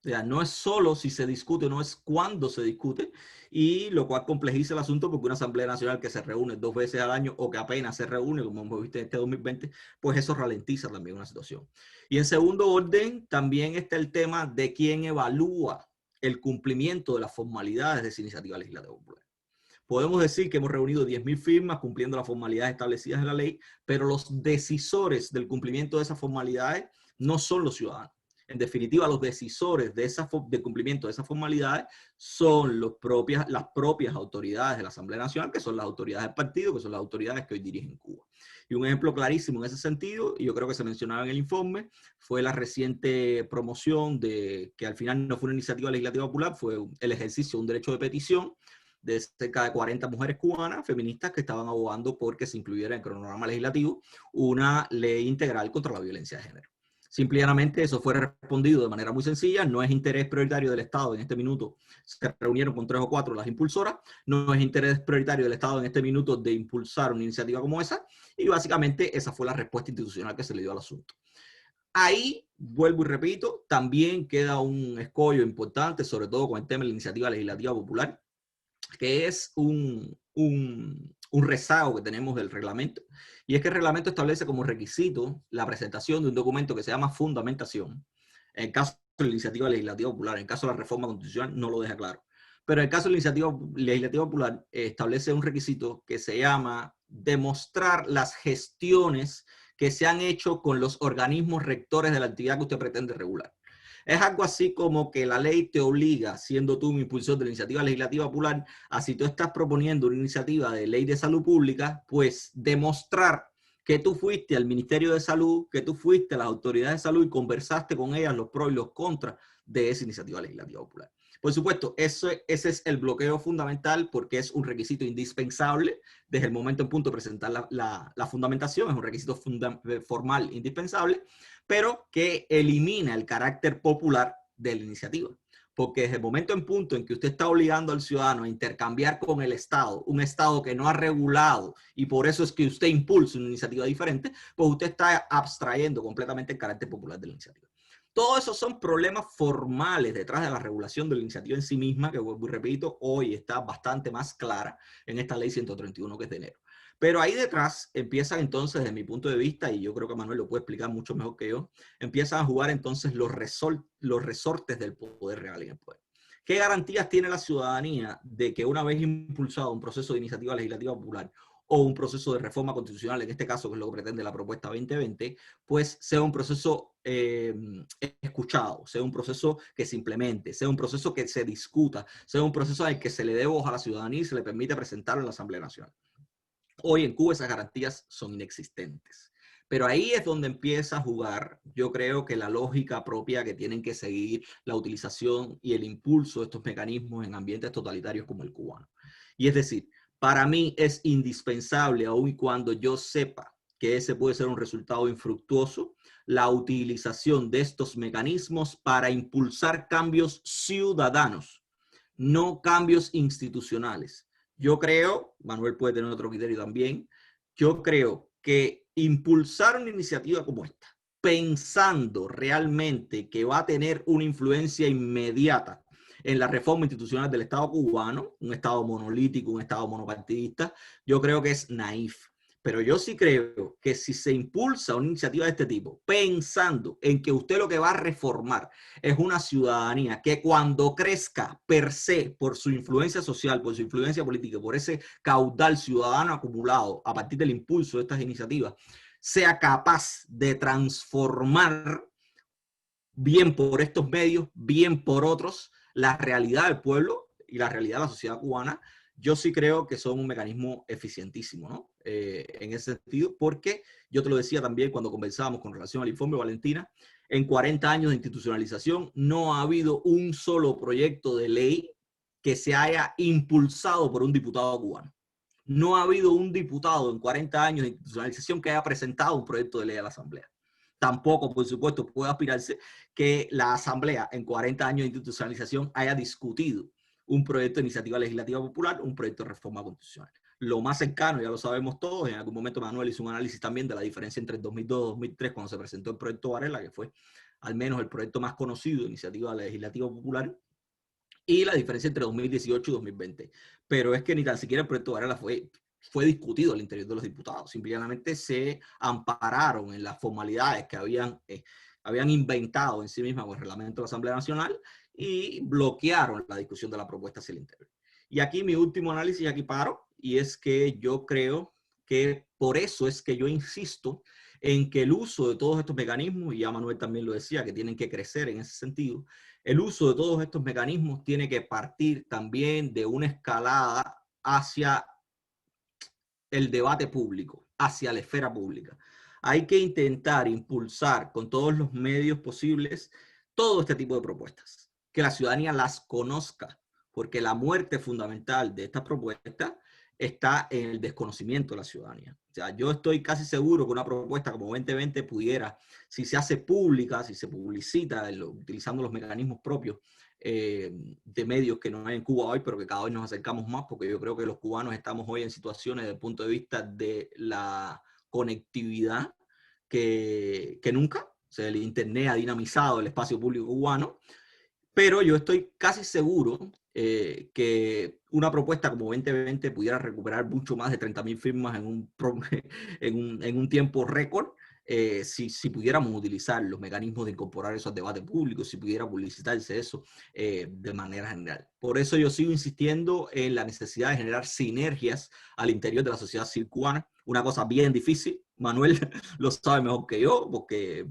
O sea, no es solo si se discute, no es cuándo se discute, y lo cual complejiza el asunto porque una Asamblea Nacional que se reúne 2 veces al año o que apenas se reúne, como hemos visto en este 2020, pues eso ralentiza también una situación. Y en segundo orden, también está el tema de quién evalúa el cumplimiento de las formalidades de esa iniciativa legislativa popular. Podemos decir que hemos reunido 10.000 firmas cumpliendo las formalidades establecidas en la ley, pero los decisores del cumplimiento de esas formalidades no son los ciudadanos. En definitiva, los decisores de cumplimiento de esas formalidades son las propias autoridades de la Asamblea Nacional, que son las autoridades del partido, que son las autoridades que hoy dirigen Cuba. Y un ejemplo clarísimo en ese sentido, y yo creo que se mencionaba en el informe, fue la reciente promoción que al final no fue una iniciativa legislativa popular, fue el ejercicio de un derecho de petición de cerca de 40 mujeres cubanas feministas que estaban abogando por que se incluyera en el cronograma legislativo una ley integral contra la violencia de género. Simplemente eso fue respondido de manera muy sencilla, no es interés prioritario del Estado en este minuto, se reunieron con 3 o 4 las impulsoras, no es interés prioritario del Estado en este minuto de impulsar una iniciativa como esa, y básicamente esa fue la respuesta institucional que se le dio al asunto. Ahí, vuelvo y repito, también queda un escollo importante, sobre todo con el tema de la iniciativa legislativa popular, que es un rezago que tenemos del reglamento, y es que el reglamento establece como requisito la presentación de un documento que se llama fundamentación. En el caso de la iniciativa legislativa popular, en el caso de la reforma constitucional no lo deja claro, pero en el caso de la iniciativa legislativa popular establece un requisito que se llama demostrar las gestiones que se han hecho con los organismos rectores de la actividad que usted pretende regular. Es algo así como que la ley te obliga, siendo tú un impulsor de la iniciativa legislativa popular, a si tú estás proponiendo una iniciativa de ley de salud pública, pues demostrar que tú fuiste al Ministerio de Salud, que tú fuiste a las autoridades de salud y conversaste con ellas los pros y los contras de esa iniciativa legislativa popular. Por supuesto, ese es el bloqueo fundamental porque es un requisito indispensable desde el momento en punto de presentar la fundamentación, es un requisito formal indispensable, pero que elimina el carácter popular de la iniciativa. Porque desde el momento en punto en que usted está obligando al ciudadano a intercambiar con el Estado, un Estado que no ha regulado, y por eso es que usted impulsa una iniciativa diferente, pues usted está abstrayendo completamente el carácter popular de la iniciativa. Todos esos son problemas formales detrás de la regulación de la iniciativa en sí misma, que vuelvo y repito, hoy está bastante más clara en esta ley 131 que es de enero. Pero ahí detrás empiezan entonces, desde mi punto de vista, y yo creo que Manuel lo puede explicar mucho mejor que yo, empiezan a jugar entonces los resortes del poder real en el poder. ¿Qué garantías tiene la ciudadanía de que una vez impulsado un proceso de iniciativa legislativa popular o un proceso de reforma constitucional, en este caso, que es lo que pretende la propuesta 2020, pues sea un proceso escuchado, sea un proceso que se implemente, sea un proceso que se discuta, sea un proceso al que se le dé voz a la ciudadanía y se le permite presentarlo en la Asamblea Nacional? Hoy en Cuba esas garantías son inexistentes. Pero ahí es donde empieza a jugar, yo creo que la lógica propia que tienen que seguir la utilización y el impulso de estos mecanismos en ambientes totalitarios como el cubano. Y es decir, para mí es indispensable, aun y cuando yo sepa que ese puede ser un resultado infructuoso, la utilización de estos mecanismos para impulsar cambios ciudadanos, no cambios institucionales. Yo creo, Manuel puede tener otro criterio también, yo creo que impulsar una iniciativa como esta, pensando realmente que va a tener una influencia inmediata en la reforma institucional del Estado cubano, un Estado monolítico, un Estado monopartidista, yo creo que es naif. Pero yo sí creo que si se impulsa una iniciativa de este tipo, pensando en que usted lo que va a reformar es una ciudadanía que cuando crezca per se, por su influencia social, por su influencia política, por ese caudal ciudadano acumulado a partir del impulso de estas iniciativas, sea capaz de transformar, bien por estos medios, bien por otros, la realidad del pueblo y la realidad de la sociedad cubana, yo sí creo que son un mecanismo eficientísimo, ¿no? En ese sentido, porque yo te lo decía también cuando conversábamos con relación al informe, Valentina, en 40 años de institucionalización no ha habido un solo proyecto de ley que se haya impulsado por un diputado cubano. No ha habido un diputado en 40 años de institucionalización que haya presentado un proyecto de ley a la Asamblea. Tampoco, por supuesto, puede aspirarse que la Asamblea en 40 años de institucionalización haya discutido un proyecto de iniciativa legislativa popular, un proyecto de reforma constitucional. Lo más cercano, ya lo sabemos todos, en algún momento Manuel hizo un análisis también de la diferencia entre el 2002 y 2003 cuando se presentó el proyecto Varela, que fue al menos el proyecto más conocido de iniciativa legislativa popular, y la diferencia entre 2018 y 2020. Pero es que ni tan siquiera el proyecto Varela fue discutido al interior de los diputados. Simplemente se ampararon en las formalidades que habían inventado en sí mismas con el reglamento de la Asamblea Nacional y bloquearon la discusión de la propuesta hacia el interior. Y aquí mi último análisis, aquí paro, y es que yo creo que por eso es que yo insisto en que el uso de todos estos mecanismos, y ya Manuel también lo decía, que tienen que crecer en ese sentido, el uso de todos estos mecanismos tiene que partir también de una escalada hacia el debate público, hacia la esfera pública. Hay que intentar impulsar con todos los medios posibles todo este tipo de propuestas, que la ciudadanía las conozca, porque la muerte fundamental de estas propuestas está en el desconocimiento de la ciudadanía. O sea, yo estoy casi seguro que una propuesta como 2020 pudiera, si se hace pública, si se publicita utilizando los mecanismos propios de medios que no hay en Cuba hoy, pero que cada vez nos acercamos más, porque yo creo que los cubanos estamos hoy en situaciones desde el punto de vista de la conectividad que nunca. O sea, el Internet ha dinamizado el espacio público cubano, pero yo estoy casi seguro que una propuesta como 2020 pudiera recuperar mucho más de 30.000 firmas en un tiempo récord, si pudiéramos utilizar los mecanismos de incorporar eso al debate público, si pudiera publicitarse eso de manera general. Por eso yo sigo insistiendo en la necesidad de generar sinergias al interior de la sociedad civil cubana, una cosa bien difícil. Manuel lo sabe mejor que yo, porque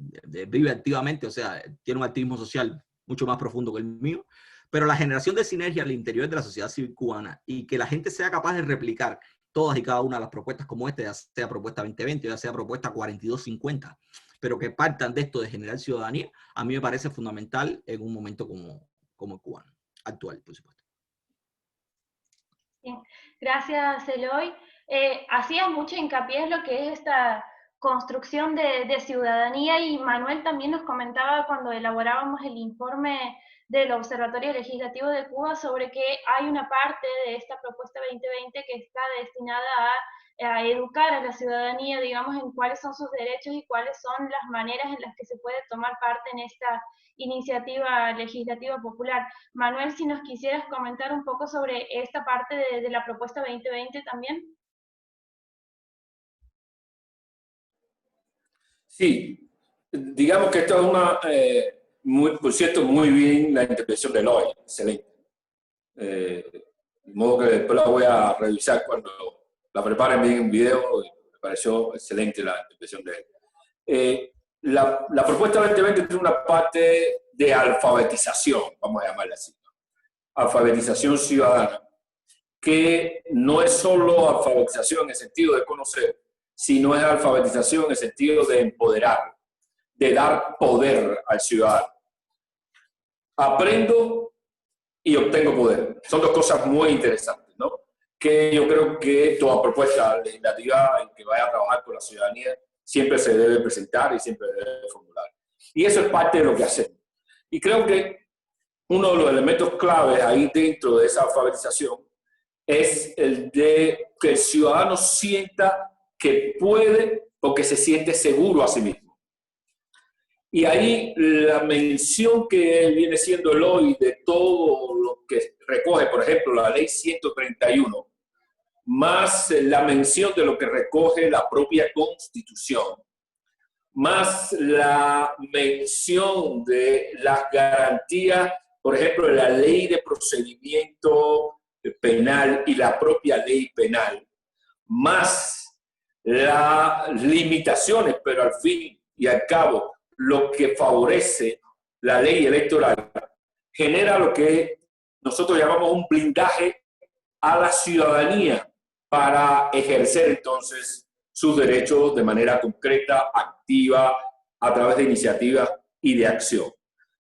vive activamente, o sea, tiene un activismo social mucho más profundo que el mío, pero la generación de sinergia al interior de la sociedad civil cubana y que la gente sea capaz de replicar todas y cada una de las propuestas como esta, ya sea propuesta 2020, ya sea propuesta 4250, pero que partan de esto de generar ciudadanía, a mí me parece fundamental en un momento como el cubano, actual, por supuesto. Bien. Gracias, Eloy. Hacías mucho hincapié en lo que es esta construcción de ciudadanía, y Manuel también nos comentaba cuando elaborábamos el informe del Observatorio Legislativo de Cuba sobre que hay una parte de esta propuesta 2020 que está destinada a educar a la ciudadanía, digamos, en cuáles son sus derechos y cuáles son las maneras en las que se puede tomar parte en esta iniciativa legislativa popular. Manuel, si nos quisieras comentar un poco sobre esta parte de la propuesta 2020 también. Sí, digamos que esto es una, por cierto, muy bien la intervención de Eloy, excelente. De modo que después la voy a revisar cuando la preparen bien en video, me pareció excelente la intervención de él. La propuesta 2020 tiene una parte de alfabetización, vamos a llamarla así, alfabetización ciudadana, que no es solo alfabetización en el sentido de conocer, sino es alfabetización en el sentido de empoderar, de dar poder al ciudadano. Aprendo y obtengo poder. Son dos cosas muy interesantes, ¿no? Que yo creo que toda propuesta legislativa en que vaya a trabajar con la ciudadanía siempre se debe presentar y siempre debe formular. Y eso es parte de lo que hacemos. Y creo que uno de los elementos claves ahí dentro de esa alfabetización es el de que el ciudadano sienta que puede porque se siente seguro a sí mismo. Y ahí la mención que viene siendo el hoy de todo lo que recoge, por ejemplo, la ley 131, más la mención de lo que recoge la propia Constitución, más la mención de las garantías, por ejemplo, de la ley de procedimiento penal y la propia ley penal, más las limitaciones, pero al fin y al cabo, lo que favorece la ley electoral, genera lo que nosotros llamamos un blindaje a la ciudadanía para ejercer entonces sus derechos de manera concreta, activa, a través de iniciativas y de acción.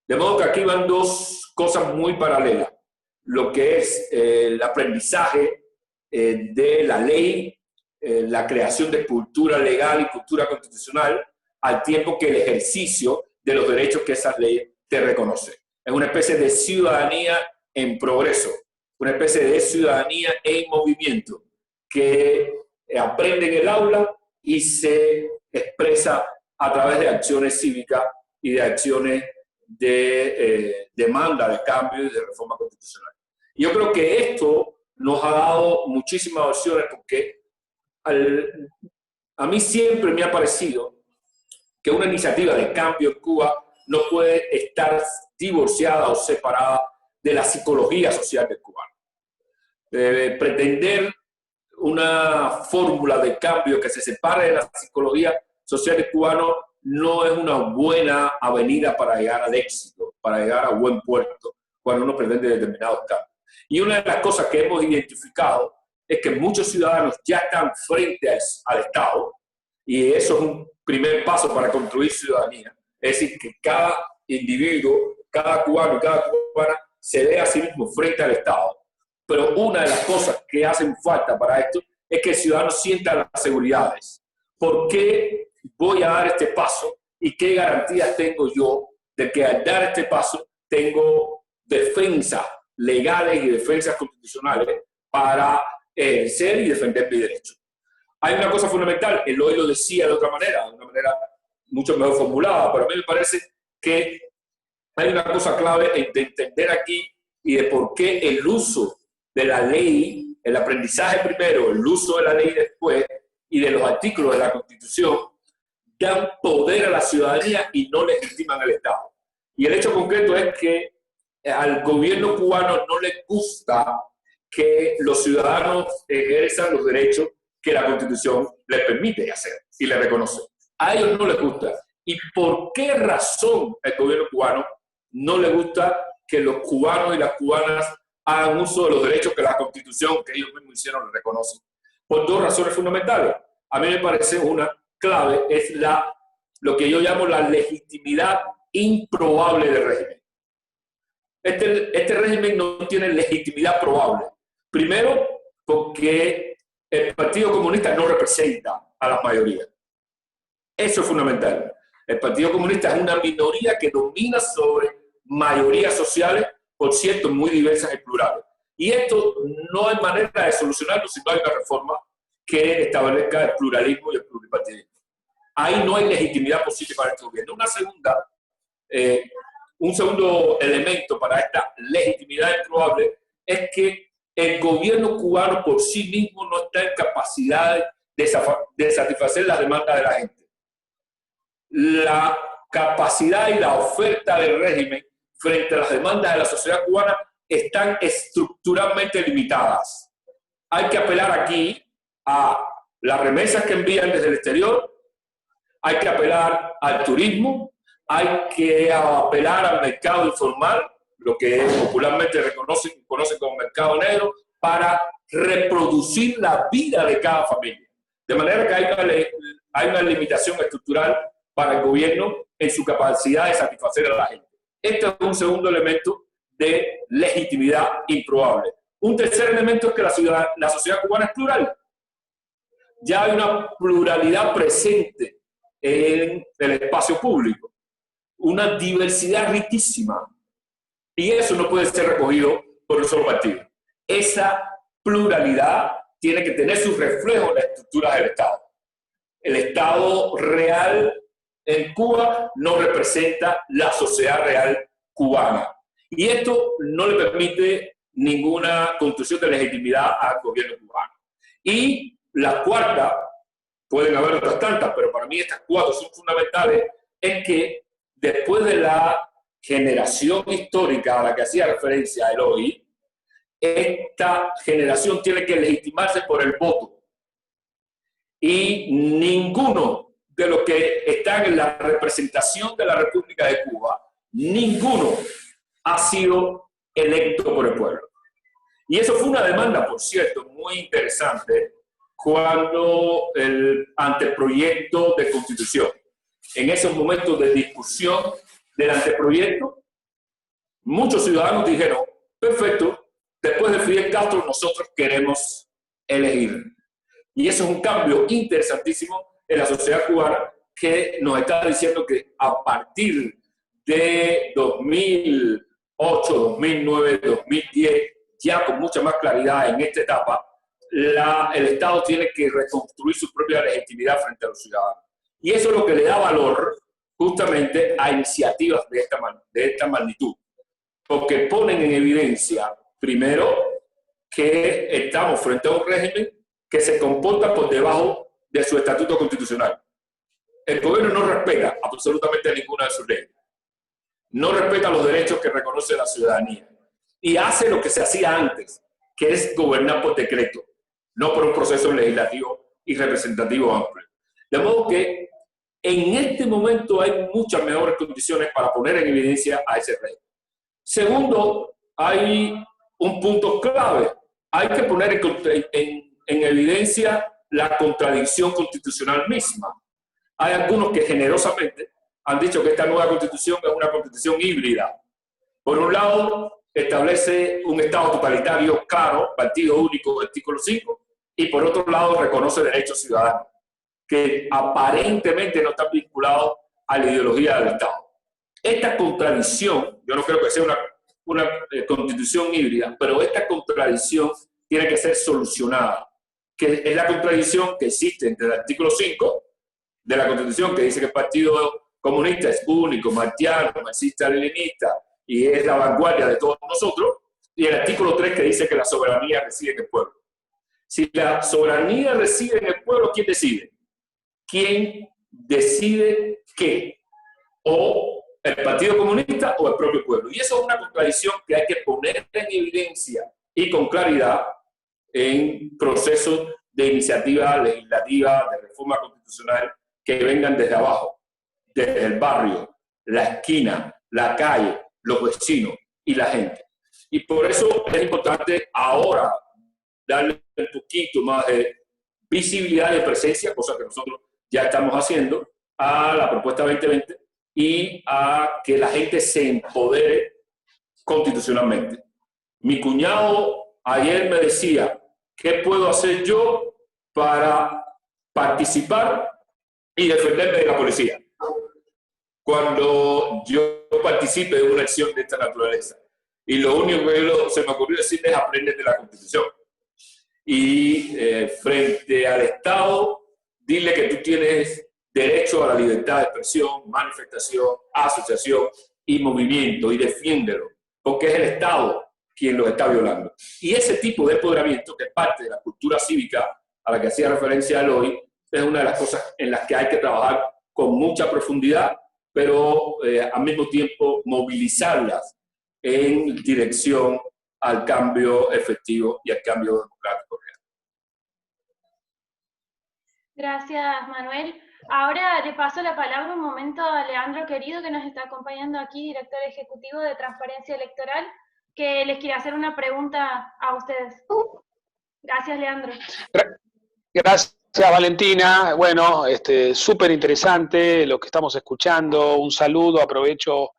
De modo que aquí van dos cosas muy paralelas. Lo que es el aprendizaje de la ley, la creación de cultura legal y cultura constitucional, al tiempo que el ejercicio de los derechos que esas leyes te reconocen. Es una especie de ciudadanía en progreso, una especie de ciudadanía en movimiento, que aprende en el aula y se expresa a través de acciones cívicas y de acciones de demanda de cambio y de reforma constitucional. Y yo creo que esto nos ha dado muchísimas opciones, porque a mí siempre me ha parecido que una iniciativa de cambio en Cuba no puede estar divorciada o separada de la psicología social del cubano. Pretender una fórmula de cambio que se separe de la psicología sociales cubanos no es una buena avenida para llegar al éxito, para llegar a buen puerto, cuando uno pretende determinados cambios. Y una de las cosas que hemos identificado es que muchos ciudadanos ya están frente al Estado, y eso es un primer paso para construir ciudadanía. Es decir, que cada individuo, cada cubano y cada cubana se ve a sí mismo frente al Estado. Pero una de las cosas que hacen falta para esto es que el ciudadano sienta las seguridades. ¿Por qué voy a dar este paso? ¿Y qué garantías tengo yo de que al dar este paso tengo defensas legales y defensas constitucionales para ejercer y defender mi derecho? Hay una cosa fundamental, Eloy lo decía de otra manera, de una manera mucho mejor formulada, pero a mí me parece que hay una cosa clave de entender aquí y de por qué el uso de la ley, el aprendizaje primero, el uso de la ley después y de los artículos de la Constitución dan poder a la ciudadanía y no legitiman al Estado. Y el hecho concreto es que al gobierno cubano no le gusta que los ciudadanos ejerzan los derechos que la Constitución les permite hacer y les reconoce. A ellos no les gusta. ¿Y por qué razón el gobierno cubano no le gusta que los cubanos y las cubanas hagan uso de los derechos que la Constitución que ellos mismos hicieron les reconoce? Por dos razones fundamentales. A mí me parece una clave, es lo que yo llamo la legitimidad improbable del régimen. Este régimen no tiene legitimidad probable. Primero, porque el Partido Comunista no representa a las mayorías. Eso es fundamental. El Partido Comunista es una minoría que domina sobre mayorías sociales, por cierto, muy diversas y plurales. Y esto no hay manera de solucionarlo si no hay una reforma que establezca el pluralismo y el pluripartidismo. Ahí no hay legitimidad posible para este gobierno. Un segundo elemento para esta legitimidad improbable es que el gobierno cubano por sí mismo no está en capacidad de satisfacer las demandas de la gente. La capacidad y la oferta del régimen frente a las demandas de la sociedad cubana están estructuralmente limitadas. Hay que apelar aquí a las remesas que envían desde el exterior, hay que apelar al turismo, hay que apelar al mercado informal, lo que popularmente conocen como mercado negro, para reproducir la vida de cada familia. De manera que hay una limitación estructural para el gobierno en su capacidad de satisfacer a la gente. Este es un segundo elemento de legitimidad improbable. Un tercer elemento es que la sociedad cubana es plural. Ya hay una pluralidad presente en el espacio público, una diversidad riquísima. Y eso no puede ser recogido por un solo partido. Esa pluralidad tiene que tener su reflejo en las estructuras del Estado. El Estado real en Cuba no representa la sociedad real cubana. Y esto no le permite ninguna construcción de legitimidad al gobierno cubano. Y la cuarta, pueden haber otras tantas, pero para mí estas cuatro son fundamentales, es que después de la generación histórica a la que hacía referencia Eloy, esta generación tiene que legitimarse por el voto. Y ninguno de los que están en la representación de la República de Cuba, ninguno ha sido electo por el pueblo. Y eso fue una demanda, por cierto, muy interesante cuando el anteproyecto de Constitución, en esos momentos de discusión del anteproyecto, muchos ciudadanos dijeron, perfecto, después de Fidel Castro nosotros queremos elegir. Y eso es un cambio interesantísimo en la sociedad cubana que nos está diciendo que a partir de 2008, 2009, 2010, ya con mucha más claridad en esta etapa, el Estado tiene que reconstruir su propia legitimidad frente a los ciudadanos. Y eso es lo que le da valor justamente a iniciativas de esta magnitud, porque ponen en evidencia, primero, que estamos frente a un régimen que se comporta por debajo de su estatuto constitucional. El gobierno no respeta absolutamente ninguna de sus leyes. No respeta los derechos que reconoce la ciudadanía. Y hace lo que se hacía antes, que es gobernar por decreto, no por un proceso legislativo y representativo amplio. De modo que En este momento hay muchas mejores condiciones para poner en evidencia a ese rey. Segundo, hay un punto clave. Hay que poner en evidencia la contradicción constitucional misma. Hay algunos que generosamente han dicho que esta nueva constitución es una constitución híbrida. Por un lado, establece un Estado totalitario claro, partido único, artículo 5, y por otro lado reconoce derechos ciudadanos, que aparentemente no están vinculados a la ideología del Estado. Esta contradicción, yo no creo que sea una constitución híbrida, pero esta contradicción tiene que ser solucionada, que es la contradicción que existe entre el artículo 5 de la Constitución, que dice que el Partido Comunista es único, marxiano, marxista-leninista, y es la vanguardia de todos nosotros, y el artículo 3 que dice que la soberanía reside en el pueblo. Si la soberanía reside en el pueblo, ¿quién decide? ¿Quién decide qué? O el Partido Comunista o el propio pueblo. Y eso es una contradicción que hay que poner en evidencia y con claridad en procesos de iniciativa legislativa, de reforma constitucional, que vengan desde abajo, desde el barrio, la esquina, la calle, los vecinos y la gente. Y por eso es importante ahora darle un poquito más de visibilidad y presencia, cosa que nosotros ya estamos haciendo, a la propuesta 2020 y a que la gente se empodere constitucionalmente. Mi cuñado ayer me decía, ¿qué puedo hacer yo para participar y defenderme de la policía cuando yo participe de una acción de esta naturaleza? Y lo único que se me ocurrió decirles es aprender de la Constitución. Y frente al Estado, dile que tú tienes derecho a la libertad de expresión, manifestación, asociación y movimiento, y defiéndelo, porque es el Estado quien los está violando. Y ese tipo de empoderamiento, que es parte de la cultura cívica a la que hacía referencia Eloy, es una de las cosas en las que hay que trabajar con mucha profundidad, pero al mismo tiempo movilizarlas en dirección al cambio efectivo y al cambio democrático real. Gracias, Manuel. Ahora le paso la palabra un momento a Leandro Querido, que nos está acompañando aquí, director ejecutivo de Transparencia Electoral, que les quiere hacer una pregunta a ustedes. Gracias, Leandro. Gracias, Valentina. Bueno, súper interesante lo que estamos escuchando. Un saludo, aprovecho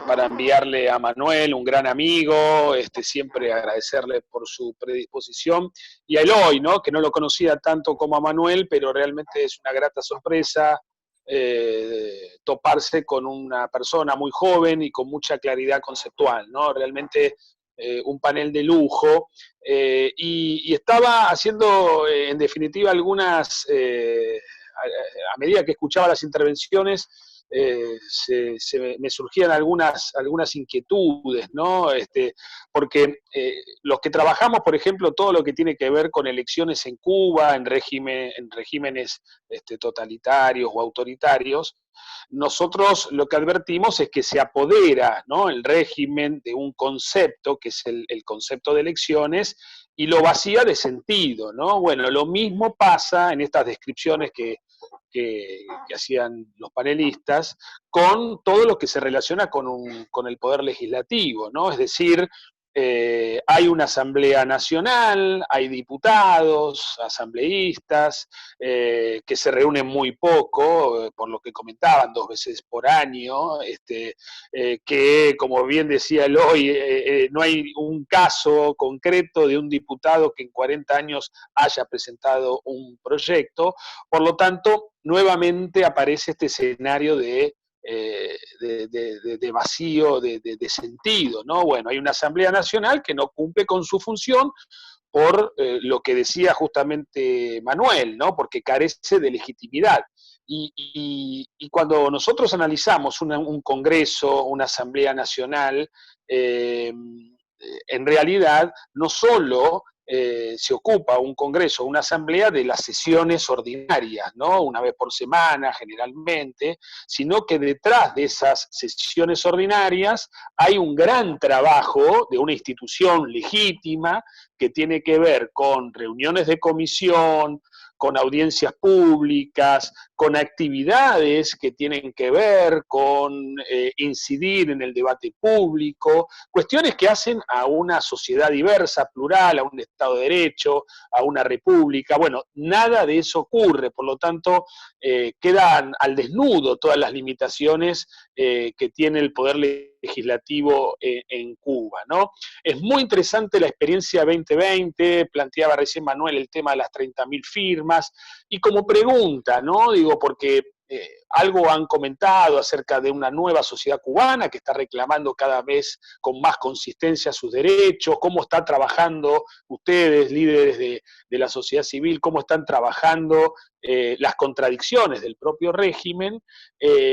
para enviarle a Manuel, un gran amigo, siempre agradecerle por su predisposición, y a Eloy, ¿no? Que no lo conocía tanto como a Manuel, pero realmente es una grata sorpresa toparse con una persona muy joven y con mucha claridad conceptual, ¿no? Realmente un panel de lujo, y estaba haciendo, en definitiva, algunas, a medida que escuchaba las intervenciones, me surgían algunas inquietudes, ¿no? Porque los que trabajamos, por ejemplo, todo lo que tiene que ver con elecciones en Cuba, en regímenes totalitarios o autoritarios, nosotros lo que advertimos es que se apodera, ¿no?, el régimen de un concepto, que es el concepto de elecciones, y lo vacía de sentido, ¿no? Bueno, lo mismo pasa en estas descripciones que hacían los panelistas, con todo lo que se relaciona con el poder legislativo, ¿no? Es decir, hay una Asamblea Nacional, hay diputados, asambleístas, que se reúnen muy poco, por lo que comentaban, 2 veces por año, que, como bien decía Eloy, no hay un caso concreto de un diputado que en 40 años haya presentado un proyecto. Por lo tanto, nuevamente aparece este escenario de vacío, de sentido, ¿no? Bueno, hay una Asamblea Nacional que no cumple con su función por lo que decía justamente Manuel, ¿no? Porque carece de legitimidad. Y cuando nosotros analizamos un Congreso, una Asamblea Nacional, en realidad no solo se ocupa un Congreso, una Asamblea de las sesiones ordinarias, ¿no? Una vez por semana generalmente, sino que detrás de esas sesiones ordinarias hay un gran trabajo de una institución legítima que tiene que ver con reuniones de comisión, con audiencias públicas, con actividades que tienen que ver con incidir en el debate público, cuestiones que hacen a una sociedad diversa, plural, a un Estado de Derecho, a una república. Bueno, nada de eso ocurre, por lo tanto, quedan al desnudo todas las limitaciones que tiene el poder legislativo en Cuba, ¿no? Es muy interesante la experiencia 2020, planteaba recién Manuel el tema de las 30.000 firmas, y como pregunta, ¿no? Digo, porque algo han comentado acerca de una nueva sociedad cubana que está reclamando cada vez con más consistencia sus derechos, cómo están trabajando ustedes, líderes de la sociedad civil, cómo están trabajando las contradicciones del propio régimen.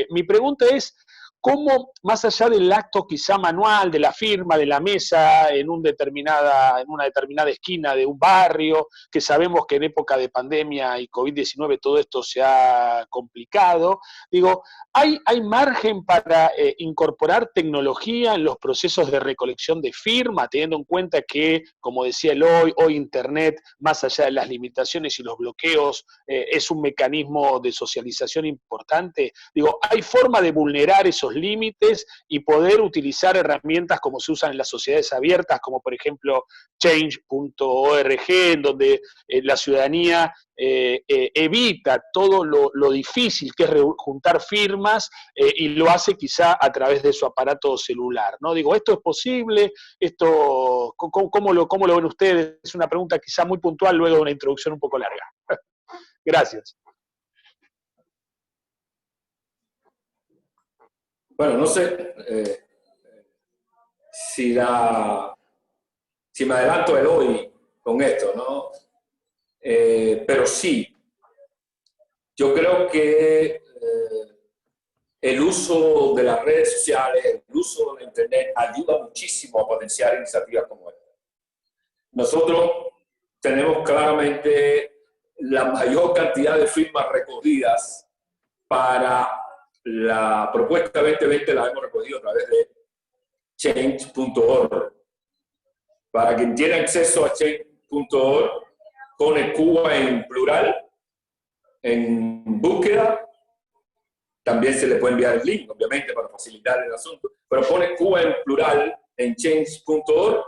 Mi pregunta es, ¿cómo, más allá del acto quizá manual, de la firma, de la mesa en una determinada esquina de un barrio, que sabemos que en época de pandemia y COVID-19 todo esto se ha complicado, digo, ¿hay margen para incorporar tecnología en los procesos de recolección de firma, teniendo en cuenta que, como decía él hoy Internet, más allá de las limitaciones y los bloqueos, es un mecanismo de socialización importante? Digo, ¿hay forma de vulnerar esos límites y poder utilizar herramientas como se usan en las sociedades abiertas, como por ejemplo change.org, en donde la ciudadanía evita todo lo difícil que es juntar firmas y lo hace quizá a través de su aparato celular, ¿no? Digo, ¿esto es posible? ¿Cómo lo ven ustedes? Es una pregunta quizá muy puntual luego de una introducción un poco larga. Gracias. Bueno, no sé si me adelanto el hoy con esto, ¿no? Pero sí, yo creo que el uso de las redes sociales, el uso de Internet ayuda muchísimo a potenciar iniciativas como esta. Nosotros tenemos claramente la mayor cantidad de firmas recogidas para la propuesta 2020, la hemos recogido a través de change.org. Para quien tiene acceso a change.org, pone Cuba en plural, en búsqueda. También se le puede enviar el link, obviamente, para facilitar el asunto, pero pone Cuba en plural en change.org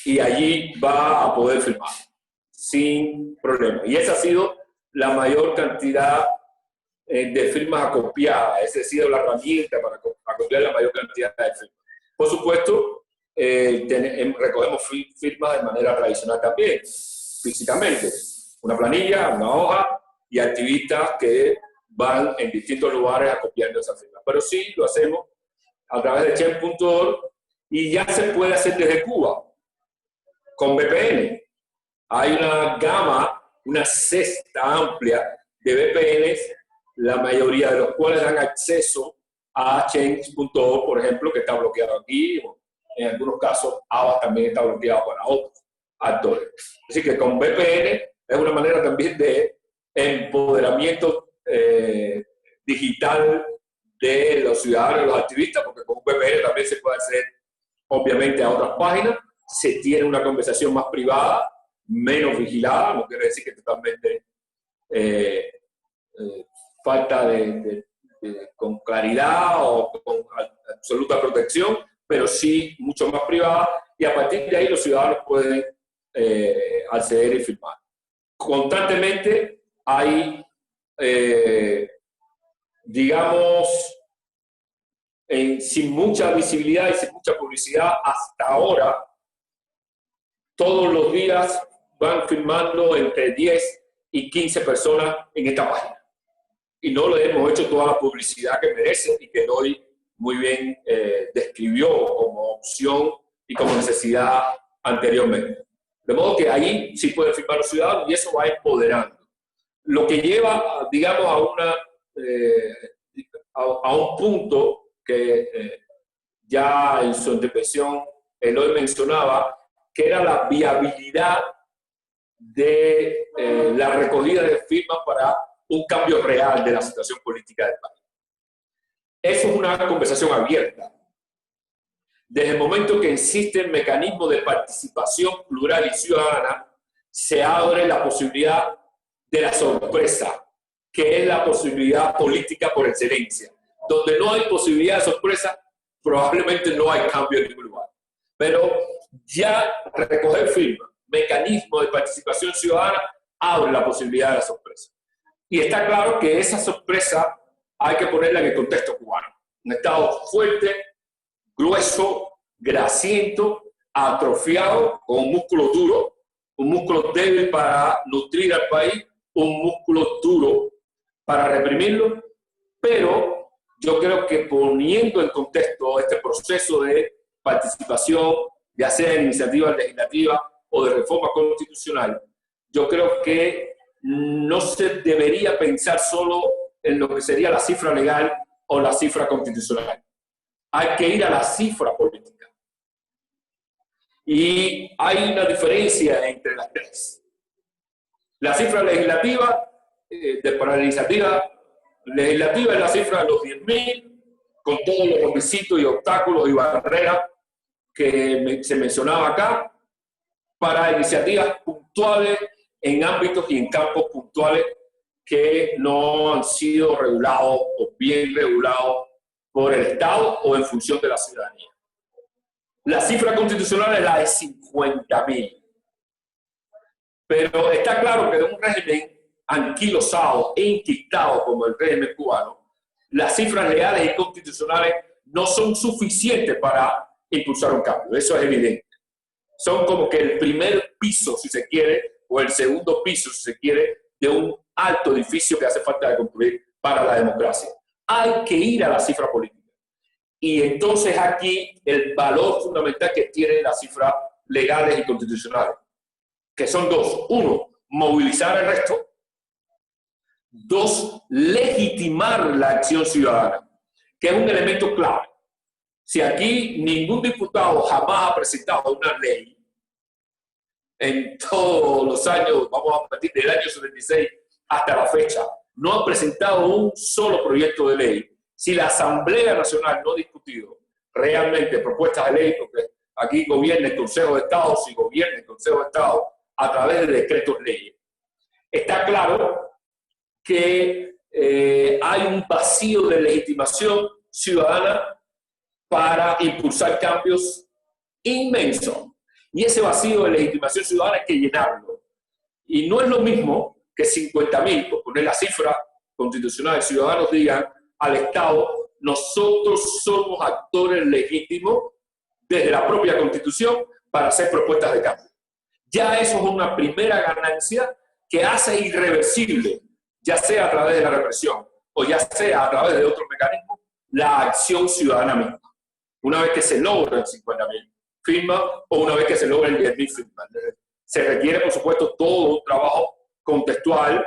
y allí va a poder firmar sin problema. Y esa ha sido la mayor cantidad de firmas acopiadas. Esa ha sido la herramienta para acopiar la mayor cantidad de firmas. Por supuesto, recogemos firmas de manera tradicional también, físicamente. Una planilla, una hoja y activistas que van en distintos lugares acopiando esas firmas. Pero sí lo hacemos a través de change.org y ya se puede hacer desde Cuba con VPN. Hay una gama, una cesta amplia de VPNs, la mayoría de los cuales dan acceso a change.org, por ejemplo, que está bloqueado aquí, o en algunos casos ABA también está bloqueado para otros actores. Así que con VPN es una manera también de empoderamiento digital de los ciudadanos y los activistas, porque con VPN también se puede acceder, obviamente, a otras páginas, se tiene una conversación más privada, menos vigilada, no quiere decir que totalmente falta con claridad o con absoluta protección, pero sí mucho más privada, y a partir de ahí los ciudadanos pueden acceder y firmar. Constantemente hay, digamos, sin mucha visibilidad y sin mucha publicidad hasta ahora, todos los días van firmando entre 10 y 15 personas en esta página. Y no le hemos hecho toda la publicidad que merece y que hoy muy bien describió como opción y como necesidad anteriormente. De modo que ahí sí pueden firmar los ciudadanos y eso va empoderando. Lo que lleva, digamos, a un punto que ya en su intervención Eloy mencionaba, que era la viabilidad de la recogida de firmas para un cambio real de la situación política del país. Eso es una conversación abierta. Desde el momento que existen mecanismos de participación plural y ciudadana, se abre la posibilidad de la sorpresa, que es la posibilidad política por excelencia. Donde no hay posibilidad de sorpresa, probablemente no hay cambio en ningún lugar. Pero ya recoger firmas, mecanismos de participación ciudadana, abre la posibilidad de la sorpresa. Y está claro que esa sorpresa hay que ponerla en el contexto cubano. Un Estado fuerte, grueso, grasiento, atrofiado, con un músculo duro, un músculo débil para nutrir al país, un músculo duro para reprimirlo, pero yo creo que poniendo en contexto este proceso de participación, ya sea en iniciativas legislativas o de reforma constitucional, yo creo que no se debería pensar solo en lo que sería la cifra legal o la cifra constitucional. Hay que ir a la cifra política. Y hay una diferencia entre las tres. La cifra legislativa, para la iniciativa legislativa es la cifra de los 10.000, con todos los requisitos y obstáculos y barreras que se mencionaba acá, para iniciativas puntuales en ámbitos y en campos puntuales que no han sido regulados o bien regulados por el Estado o en función de la ciudadanía. La cifra constitucional es la de 50.000. Pero está claro que de un régimen anquilosado e inquistado como el régimen cubano, las cifras legales y constitucionales no son suficientes para impulsar un cambio. Eso es evidente. Son como que el primer piso, si se quiere, o el segundo piso, si se quiere, de un alto edificio que hace falta de construir para la democracia. Hay que ir a la cifra política. Y entonces aquí el valor fundamental que tienen las cifras legales y constitucionales, que son dos. Uno, movilizar el resto. Dos, legitimar la acción ciudadana, que es un elemento clave. Si aquí ningún diputado jamás ha presentado una ley, en todos los años, vamos a partir del año 76 hasta la fecha, no ha presentado un solo proyecto de ley, si la Asamblea Nacional no ha discutido realmente propuestas de ley, porque aquí gobierna el Consejo de Estado, si gobierna el Consejo de Estado a través de decretos leyes, está claro que hay un vacío de legitimación ciudadana para impulsar cambios inmensos. Y ese vacío de legitimación ciudadana hay que llenarlo. Y no es lo mismo que 50.000, por poner la cifra constitucional de ciudadanos, digan al Estado, nosotros somos actores legítimos desde la propia Constitución para hacer propuestas de cambio. Ya eso es una primera ganancia que hace irreversible, ya sea a través de la represión o ya sea a través de otros mecanismos, la acción ciudadana misma. Una vez que se logran 50.000 firmas o una vez que se logran 10.000 firmas. Se requiere, por supuesto, todo un trabajo contextual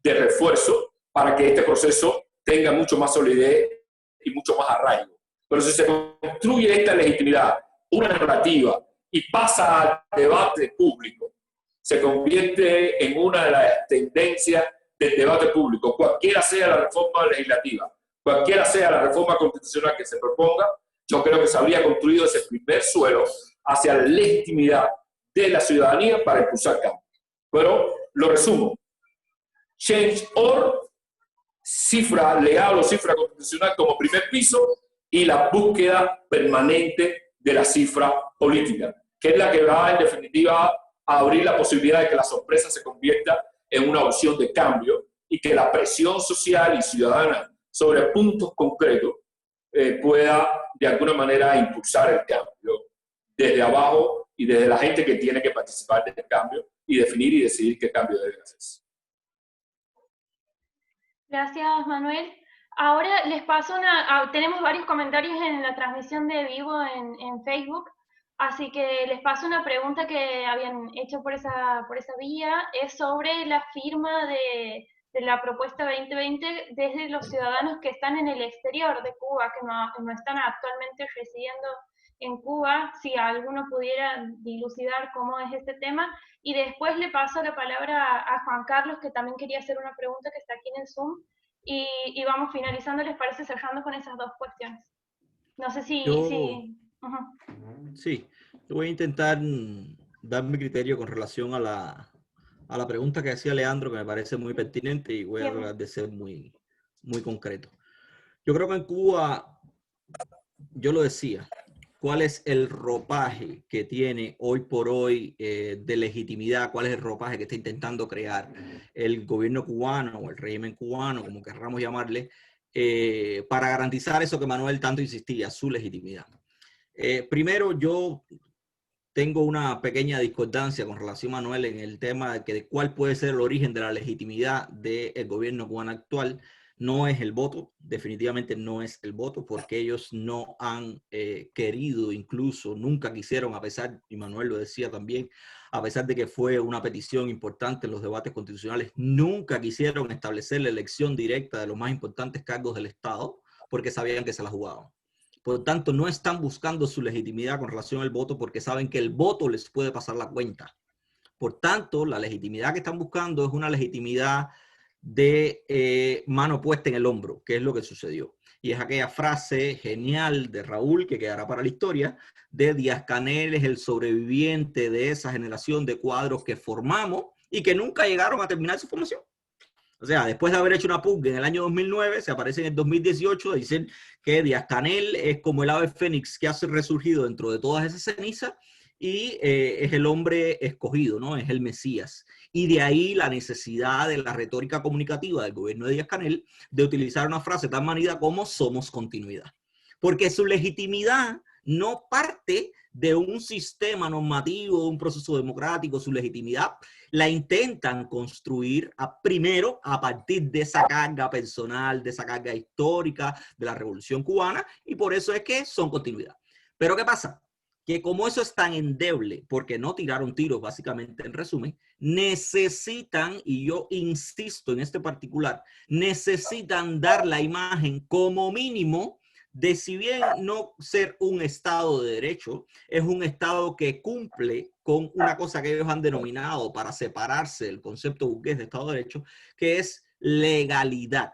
de refuerzo para que este proceso tenga mucho más solidez y mucho más arraigo. Pero si se construye esta legitimidad, una narrativa, y pasa al debate público, se convierte en una de las tendencias del debate público, cualquiera sea la reforma legislativa, cualquiera sea la reforma constitucional que se proponga, yo creo que se habría construido ese primer suelo hacia la legitimidad de la ciudadanía para impulsar cambios. Pero lo resumo. Change or cifra legal o cifra constitucional como primer piso y la búsqueda permanente de la cifra política, que es la que va en definitiva a abrir la posibilidad de que la sorpresa se convierta en una opción de cambio y que la presión social y ciudadana sobre puntos concretos pueda de alguna manera impulsar el cambio desde abajo y desde la gente que tiene que participar del cambio y definir y decidir qué cambio debe hacerse. Gracias, Manuel. Ahora les paso tenemos varios comentarios en la transmisión de vivo en Facebook, así que les paso una pregunta que habían hecho por esa vía, es sobre la firma de la propuesta 2020 desde los ciudadanos que están en el exterior de Cuba, que no están actualmente residiendo en Cuba, si alguno pudiera dilucidar cómo es este tema. Y después le paso la palabra a Juan Carlos, que también quería hacer una pregunta que está aquí en el Zoom, y vamos finalizando, ¿les parece? Cerrando con esas dos cuestiones. No sé si... Sí, yo voy a intentar dar mi criterio con relación a a la pregunta que hacía Leandro, que me parece muy pertinente, y voy a Bien. tratar de ser muy concreto. Yo creo que en Cuba, yo lo decía, ¿cuál es el ropaje que tiene hoy por hoy de legitimidad? ¿Cuál es el ropaje que está intentando crear el gobierno cubano o el régimen cubano, como querramos llamarle, para garantizar eso que Manuel tanto insistía, su legitimidad? Primero, yo tengo una pequeña discordancia con relación a Manuel en el tema de cuál puede ser el origen de la legitimidad del gobierno cubano actual. No es el voto, definitivamente no es el voto, porque ellos no han querido, incluso nunca quisieron, a pesar, y Manuel lo decía también, a pesar de que fue una petición importante en los debates constitucionales, nunca quisieron establecer la elección directa de los más importantes cargos del Estado, porque sabían que se la jugaban. Por lo tanto, no están buscando su legitimidad con relación al voto porque saben que el voto les puede pasar la cuenta. Por tanto, la legitimidad que están buscando es una legitimidad de mano puesta en el hombro, que es lo que sucedió. Y es aquella frase genial de Raúl, que quedará para la historia, de Díaz-Canel es el sobreviviente de esa generación de cuadros que formamos y que nunca llegaron a terminar su formación. O sea, después de haber hecho una pugna en el año 2009, se aparece en el 2018, dicen que Díaz-Canel es como el ave fénix que ha resurgido dentro de todas esas cenizas y es el hombre escogido, ¿no? Es el Mesías. Y de ahí la necesidad de la retórica comunicativa del gobierno de Díaz-Canel de utilizar una frase tan manida como somos continuidad. Porque su legitimidad no parte de un sistema normativo, de un proceso democrático, su legitimidad la intentan construir primero a partir de esa carga personal, de esa carga histórica de la Revolución Cubana, y por eso es que son continuidad. Pero ¿qué pasa? Que como eso es tan endeble, porque no tiraron tiros, básicamente, en resumen, necesitan, y yo insisto en este particular, necesitan dar la imagen como mínimo de, si bien no ser un Estado de derecho, es un Estado que cumple con una cosa que ellos han denominado para separarse del concepto burgués de Estado de Derecho, que es legalidad.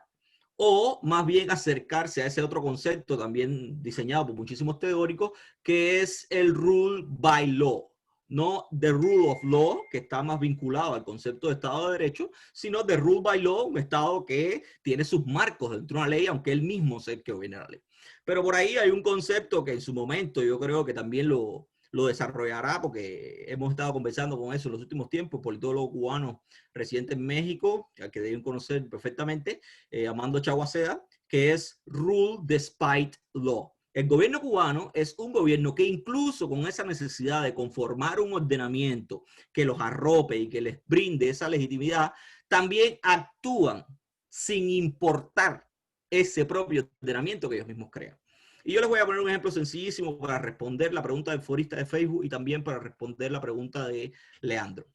O más bien acercarse a ese otro concepto también diseñado por muchísimos teóricos, que es el rule by law. No the rule of law, que está más vinculado al concepto de Estado de Derecho, sino the rule by law, un Estado que tiene sus marcos dentro de una ley, aunque él mismo sea el que gobierna la ley. Pero por ahí hay un concepto que en su momento yo creo que también lo desarrollará, porque hemos estado conversando con eso en los últimos tiempos, politólogo cubano residente en México, que deben conocer perfectamente, Amando Chaguaceda, que es Rule Despite Law. El gobierno cubano es un gobierno que incluso con esa necesidad de conformar un ordenamiento que los arrope y que les brinde esa legitimidad, también actúan sin importar ese propio ordenamiento que ellos mismos crean. Y yo les voy a poner un ejemplo sencillísimo para responder la pregunta del forista de Facebook y también para responder la pregunta de Leandro.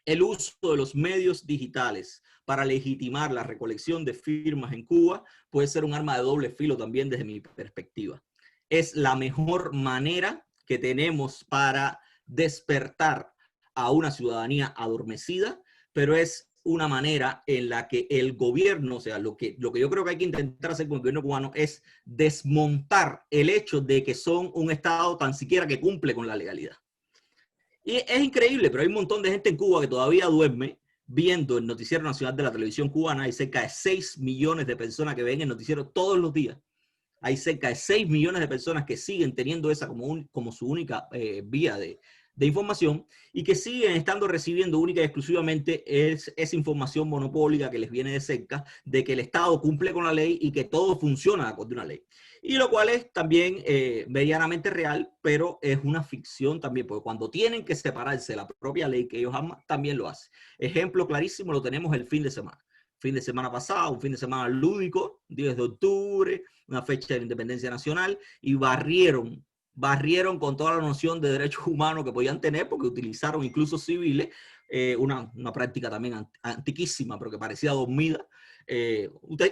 El uso de los medios digitales para legitimar la recolección de firmas en Cuba puede ser un arma de doble filo también desde mi perspectiva. Es la mejor manera que tenemos para despertar a una ciudadanía adormecida, pero es una manera en la que el gobierno, o sea, lo que yo creo que hay que intentar hacer con el gobierno cubano es desmontar el hecho de que son un Estado tan siquiera que cumple con la legalidad. Y es increíble, pero hay un montón de gente en Cuba que todavía duerme viendo el noticiero nacional de la televisión cubana. Hay cerca de 6 millones de personas que ven el noticiero todos los días. Hay cerca de 6 millones de personas que siguen teniendo esa como su única vía de información y que siguen estando recibiendo única y exclusivamente esa información monopólica que les viene de cerca de que el Estado cumple con la ley y que todo funciona acorde a una ley. Y lo cual es también medianamente real, pero es una ficción también, porque cuando tienen que separarse de la propia ley que ellos aman, también lo hacen. Ejemplo clarísimo lo tenemos el fin de semana. Fin de semana pasado, un fin de semana lúdico, 10 de octubre, una fecha de la independencia nacional, y barrieron con toda la noción de derechos humanos que podían tener, porque utilizaron incluso civiles, una práctica también antiquísima, pero que parecía dormida.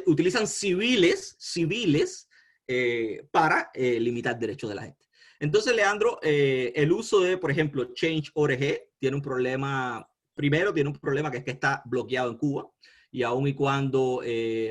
Utilizan civiles para limitar derechos de la gente. Entonces, Leandro, el uso de, por ejemplo, Change.org tiene un problema, primero tiene un problema que es que está bloqueado en Cuba, y aun y cuando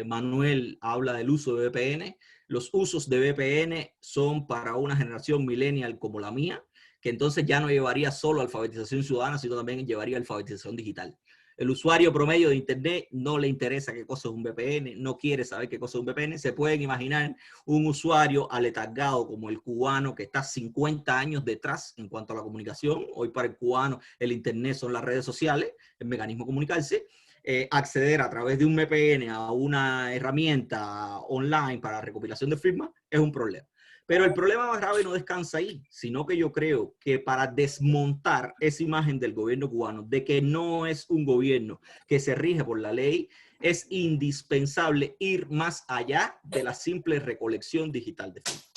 Manuel habla del uso de VPN, los usos de VPN son para una generación millennial como la mía, que entonces ya no llevaría solo alfabetización ciudadana, sino también llevaría alfabetización digital. El usuario promedio de Internet no le interesa qué cosa es un VPN, no quiere saber qué cosa es un VPN. Se pueden imaginar un usuario aletargado como el cubano que está 50 años detrás en cuanto a la comunicación. Hoy para el cubano el Internet son las redes sociales, el mecanismo de comunicarse. Acceder a través de un VPN a una herramienta online para recopilación de firmas es un problema. Pero el problema más grave no descansa ahí, sino que yo creo que para desmontar esa imagen del gobierno cubano, de que no es un gobierno que se rige por la ley, es indispensable ir más allá de la simple recolección digital de firmas.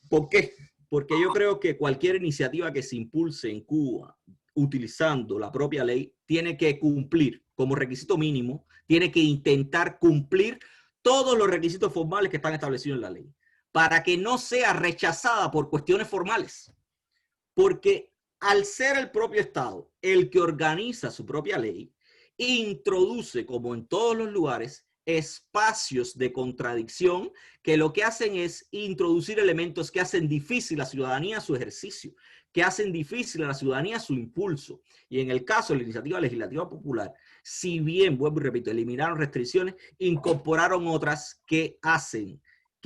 ¿Por qué? Porque yo creo que cualquier iniciativa que se impulse en Cuba utilizando la propia ley tiene que cumplir como requisito mínimo, tiene que intentar cumplir todos los requisitos formales que están establecidos en la ley, para que no sea rechazada por cuestiones formales. Porque al ser el propio Estado el que organiza su propia ley, introduce, como en todos los lugares, espacios de contradicción que lo que hacen es introducir elementos que hacen difícil a la ciudadanía su ejercicio, que hacen difícil a la ciudadanía su impulso. Y en el caso de la iniciativa legislativa popular, si bien, vuelvo y repito, eliminaron restricciones, incorporaron otras que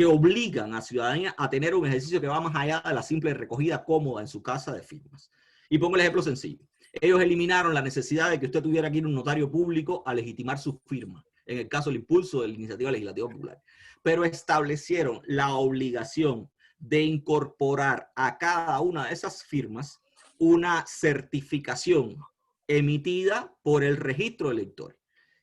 obligan a la ciudadanía a tener un ejercicio que va más allá de la simple recogida cómoda en su casa de firmas. Y pongo el ejemplo sencillo. Ellos eliminaron la necesidad de que usted tuviera que ir a un notario público a legitimar su firma, en el caso del impulso de la iniciativa legislativa popular. Pero establecieron la obligación de incorporar a cada una de esas firmas una certificación emitida por el registro de electores.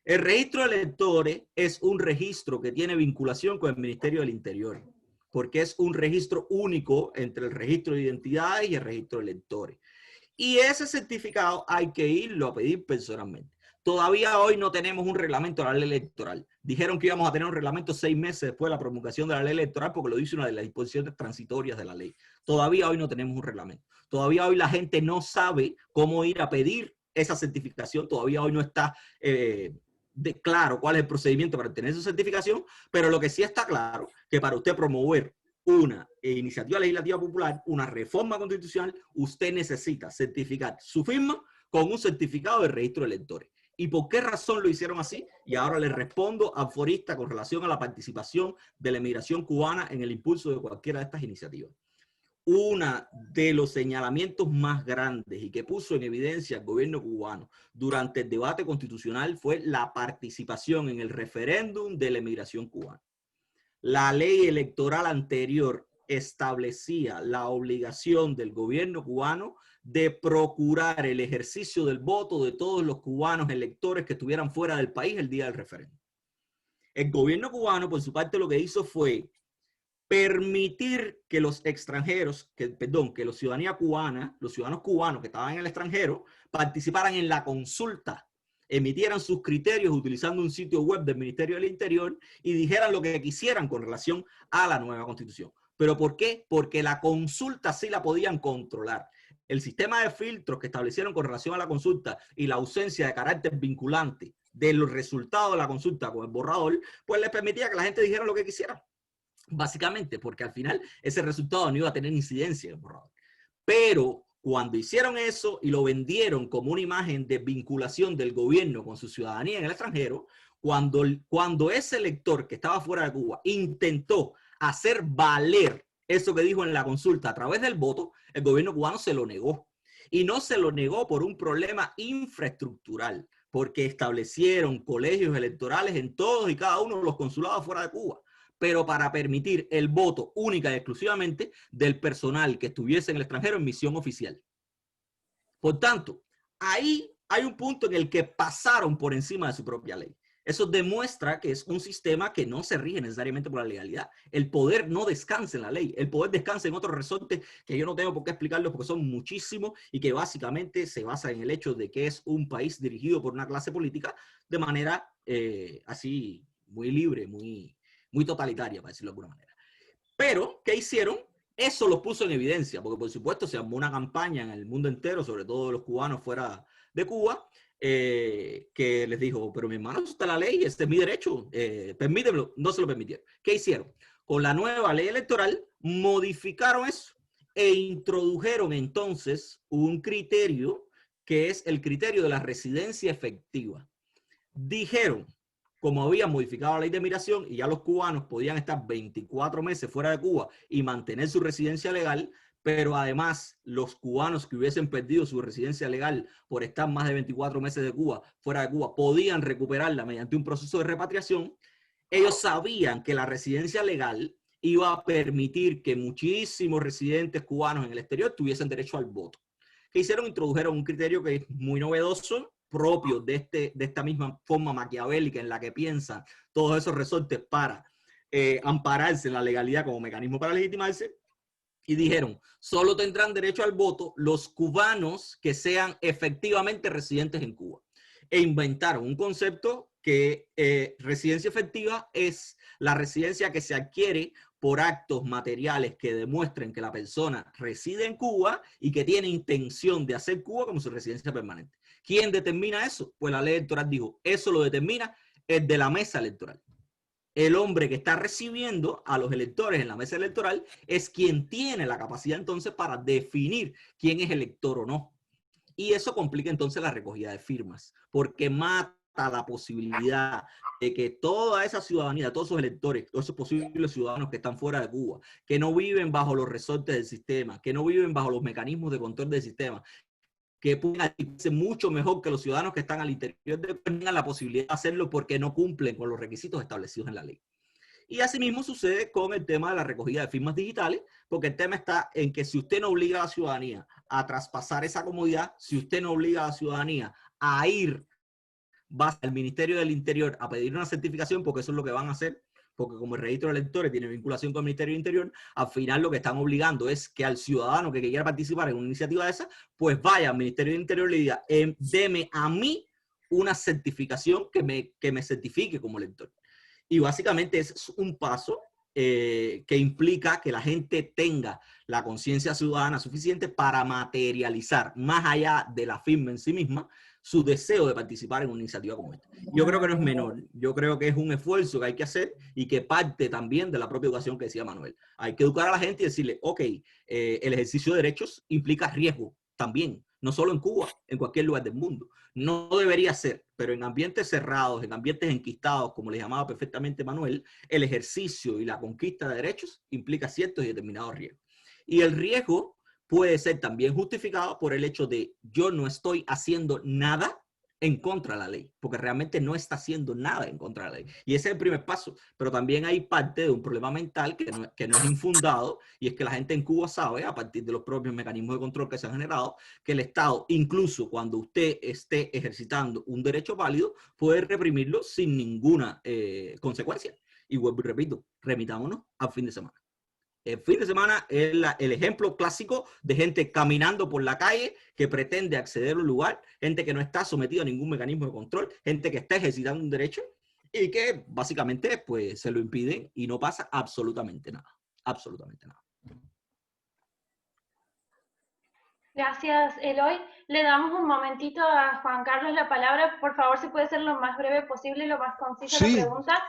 El registro de electores es un registro que tiene vinculación con el Ministerio del Interior, porque es un registro único entre el registro de identidades y el registro de electores. Y ese certificado hay que irlo a pedir personalmente. Todavía hoy no tenemos un reglamento de la ley electoral. Dijeron que íbamos a tener un reglamento 6 meses después de la promulgación de la ley electoral porque lo dice una de las disposiciones transitorias de la ley. Todavía hoy no tenemos un reglamento. Todavía hoy la gente no sabe cómo ir a pedir esa certificación. Todavía hoy no está claro cuál es el procedimiento para obtener esa certificación, pero lo que sí está claro que para usted promover una iniciativa legislativa popular, una reforma constitucional, usted necesita certificar su firma con un certificado de registro de electores. ¿Y por qué razón lo hicieron así? Y ahora le respondo a Forista con relación a la participación de la emigración cubana en el impulso de cualquiera de estas iniciativas. Uno de los señalamientos más grandes y que puso en evidencia el gobierno cubano durante el debate constitucional fue la participación en el referéndum de la emigración cubana. La ley electoral anterior establecía la obligación del gobierno cubano de procurar el ejercicio del voto de todos los cubanos electores que estuvieran fuera del país el día del referéndum. El gobierno cubano, por su parte, lo que hizo fue permitir que los extranjeros, que los ciudadanía cubana, los ciudadanos cubanos que estaban en el extranjero, participaran en la consulta, emitieran sus criterios utilizando un sitio web del Ministerio del Interior y dijeran lo que quisieran con relación a la nueva constitución. ¿Pero por qué? Porque la consulta sí la podían controlar. El sistema de filtros que establecieron con relación a la consulta y la ausencia de carácter vinculante de los resultados de la consulta con el borrador, pues les permitía que la gente dijera lo que quisiera. Básicamente, porque al final ese resultado no iba a tener incidencia en el borrador. Pero cuando hicieron eso y lo vendieron como una imagen de vinculación del gobierno con su ciudadanía en el extranjero, cuando ese elector que estaba fuera de Cuba intentó hacer valer eso que dijo en la consulta a través del voto, el gobierno cubano se lo negó. Y no se lo negó por un problema infraestructural, porque establecieron colegios electorales en todos y cada uno de los consulados fuera de Cuba, pero para permitir el voto única y exclusivamente del personal que estuviese en el extranjero en misión oficial. Por tanto, ahí hay un punto en el que pasaron por encima de su propia ley. Eso demuestra que es un sistema que no se rige necesariamente por la legalidad. El poder no descansa en la ley. El poder descansa en otros resortes que yo no tengo por qué explicarlos porque son muchísimos y que básicamente se basa en el hecho de que es un país dirigido por una clase política de manera así muy libre, muy totalitaria, para decirlo de alguna manera. Pero, ¿qué hicieron? Eso los puso en evidencia, porque por supuesto se armó una campaña en el mundo entero, sobre todo de los cubanos fuera de Cuba, que les dijo, pero mi hermano, eso está la ley, este es mi derecho, permítemelo. No se lo permitieron. ¿Qué hicieron? Con la nueva ley electoral modificaron eso e introdujeron entonces un criterio que es el criterio de la residencia efectiva. Dijeron, como habían modificado la ley de migración y ya los cubanos podían estar 24 meses fuera de Cuba y mantener su residencia legal, pero además los cubanos que hubiesen perdido su residencia legal por estar más de 24 meses de Cuba, fuera de Cuba, podían recuperarla mediante un proceso de repatriación. Ellos sabían que la residencia legal iba a permitir que muchísimos residentes cubanos en el exterior tuviesen derecho al voto. ¿Qué hicieron? Introdujeron un criterio que es muy novedoso, propio de esta misma forma maquiavélica en la que piensan todos esos resortes para ampararse en la legalidad como mecanismo para legitimarse, y dijeron, solo tendrán derecho al voto los cubanos que sean efectivamente residentes en Cuba. E inventaron un concepto que residencia efectiva es la residencia que se adquiere por actos materiales que demuestren que la persona reside en Cuba y que tiene intención de hacer Cuba como su residencia permanente. ¿Quién determina eso? Pues la ley electoral dijo, eso lo determina el de la mesa electoral. El hombre que está recibiendo a los electores en la mesa electoral es quien tiene la capacidad entonces para definir quién es elector o no. Y eso complica entonces la recogida de firmas, porque mata la posibilidad de que toda esa ciudadanía, todos esos electores, todos esos posibles ciudadanos que están fuera de Cuba, que no viven bajo los resortes del sistema, que no viven bajo los mecanismos de control del sistema, que pueden ser mucho mejor que los ciudadanos que están al interior de Cuba, tengan la posibilidad de hacerlo porque no cumplen con los requisitos establecidos en la ley. Y asimismo sucede con el tema de la recogida de firmas digitales, porque el tema está en que si usted no obliga a la ciudadanía a traspasar esa comodidad, si usted no obliga a la ciudadanía a ir al Ministerio del Interior a pedir una certificación, porque eso es lo que van a hacer, porque como el registro de electores tiene vinculación con el Ministerio del Interior, al final lo que están obligando es que al ciudadano que quiera participar en una iniciativa de esa, pues vaya al Ministerio del Interior y le diga, deme a mí una certificación que me certifique como elector. Y básicamente es un paso que implica que la gente tenga la conciencia ciudadana suficiente para materializar, más allá de la firma en sí misma, su deseo de participar en una iniciativa como esta. Yo creo que no es menor, yo creo que es un esfuerzo que hay que hacer y que parte también de la propia educación que decía Manuel. Hay que educar a la gente y decirle, ok, el ejercicio de derechos implica riesgo también, no solo en Cuba, en cualquier lugar del mundo. No debería ser, pero en ambientes cerrados, en ambientes enquistados, como le llamaba perfectamente Manuel, el ejercicio y la conquista de derechos implica ciertos y determinados riesgos. Y el riesgo puede ser también justificado por el hecho de yo no estoy haciendo nada en contra de la ley, porque realmente no está haciendo nada en contra de la ley. Y ese es el primer paso, pero también hay parte de un problema mental que no es infundado, y es que la gente en Cuba sabe, a partir de los propios mecanismos de control que se han generado, que el Estado, incluso cuando usted esté ejercitando un derecho válido, puede reprimirlo sin ninguna consecuencia. Y vuelvo y repito, remitámonos al fin de semana. El fin de semana es el ejemplo clásico de gente caminando por la calle que pretende acceder a un lugar, gente que no está sometida a ningún mecanismo de control, gente que está ejercitando un derecho y que básicamente pues se lo impiden y no pasa absolutamente nada. Absolutamente nada. Gracias, Eloy. Le damos un momentito a Juan Carlos la palabra. Por favor, si puede ser lo más breve posible, lo más concisa la pregunta.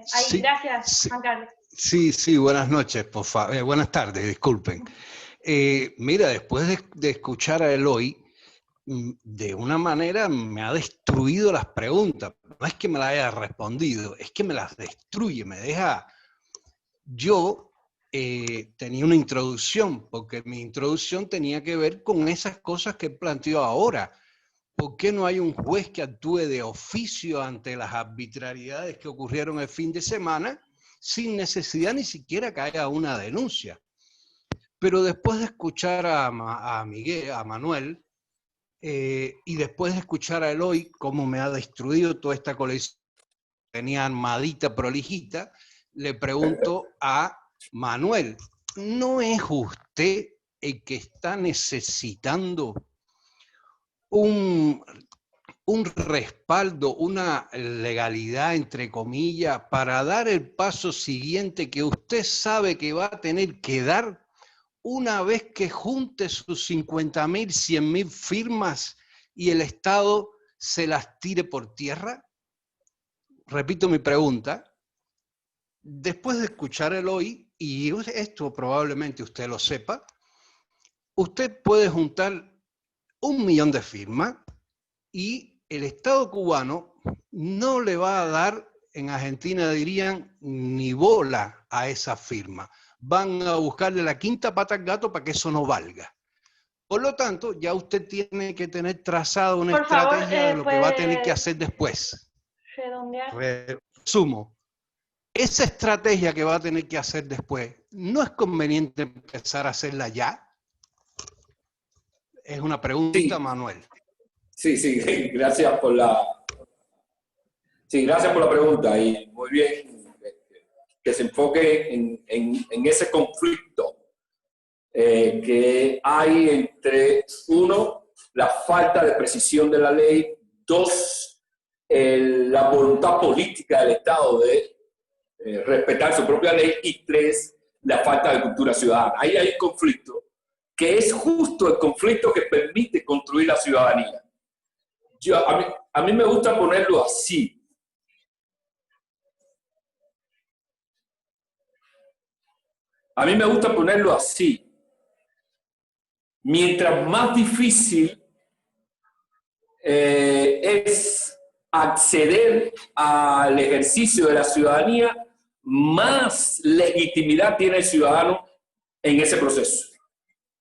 Sí, gracias, sí. Juan Carlos. Sí, buenas noches, por favor. Buenas tardes, disculpen. Mira, después de escuchar a Eloy, de una manera me ha destruido las preguntas. No es que me las haya respondido, es que me las destruye, me deja... Yo tenía una introducción, porque mi introducción tenía que ver con esas cosas que planteo ahora. ¿Por qué no hay un juez que actúe de oficio ante las arbitrariedades que ocurrieron el fin de semana sin necesidad ni siquiera que haya una denuncia? Pero después de escuchar a Miguel, a Manuel, y después de escuchar a Eloy, cómo me ha destruido toda esta colección que tenía armadita, prolijita, le pregunto a Manuel, ¿no es usted el que está necesitando un respaldo, una legalidad, entre comillas, para dar el paso siguiente que usted sabe que va a tener que dar una vez que junte sus 50.000, 100.000 firmas y el Estado se las tire por tierra? Repito mi pregunta. Después de escuchar el hoy, y esto probablemente usted lo sepa, usted puede juntar 1 millón de firmas y el Estado cubano no le va a dar, en Argentina dirían, ni bola a esa firma. Van a buscarle la quinta pata al gato para que eso no valga. Por lo tanto, ya usted tiene que tener trazada una estrategia de lo que va a tener que hacer después. Resumo. Esa estrategia que va a tener que hacer después, ¿no es conveniente empezar a hacerla ya? Es una pregunta, sí. Manuel. Sí, gracias por la pregunta y muy bien que se enfoque en ese conflicto que hay entre, uno, la falta de precisión de la ley, dos, la voluntad política del Estado de respetar su propia ley y tres, la falta de cultura ciudadana. Ahí hay un conflicto que es justo el conflicto que permite construir la ciudadanía. A mí me gusta ponerlo así. Mientras más difícil es acceder al ejercicio de la ciudadanía, más legitimidad tiene el ciudadano en ese proceso.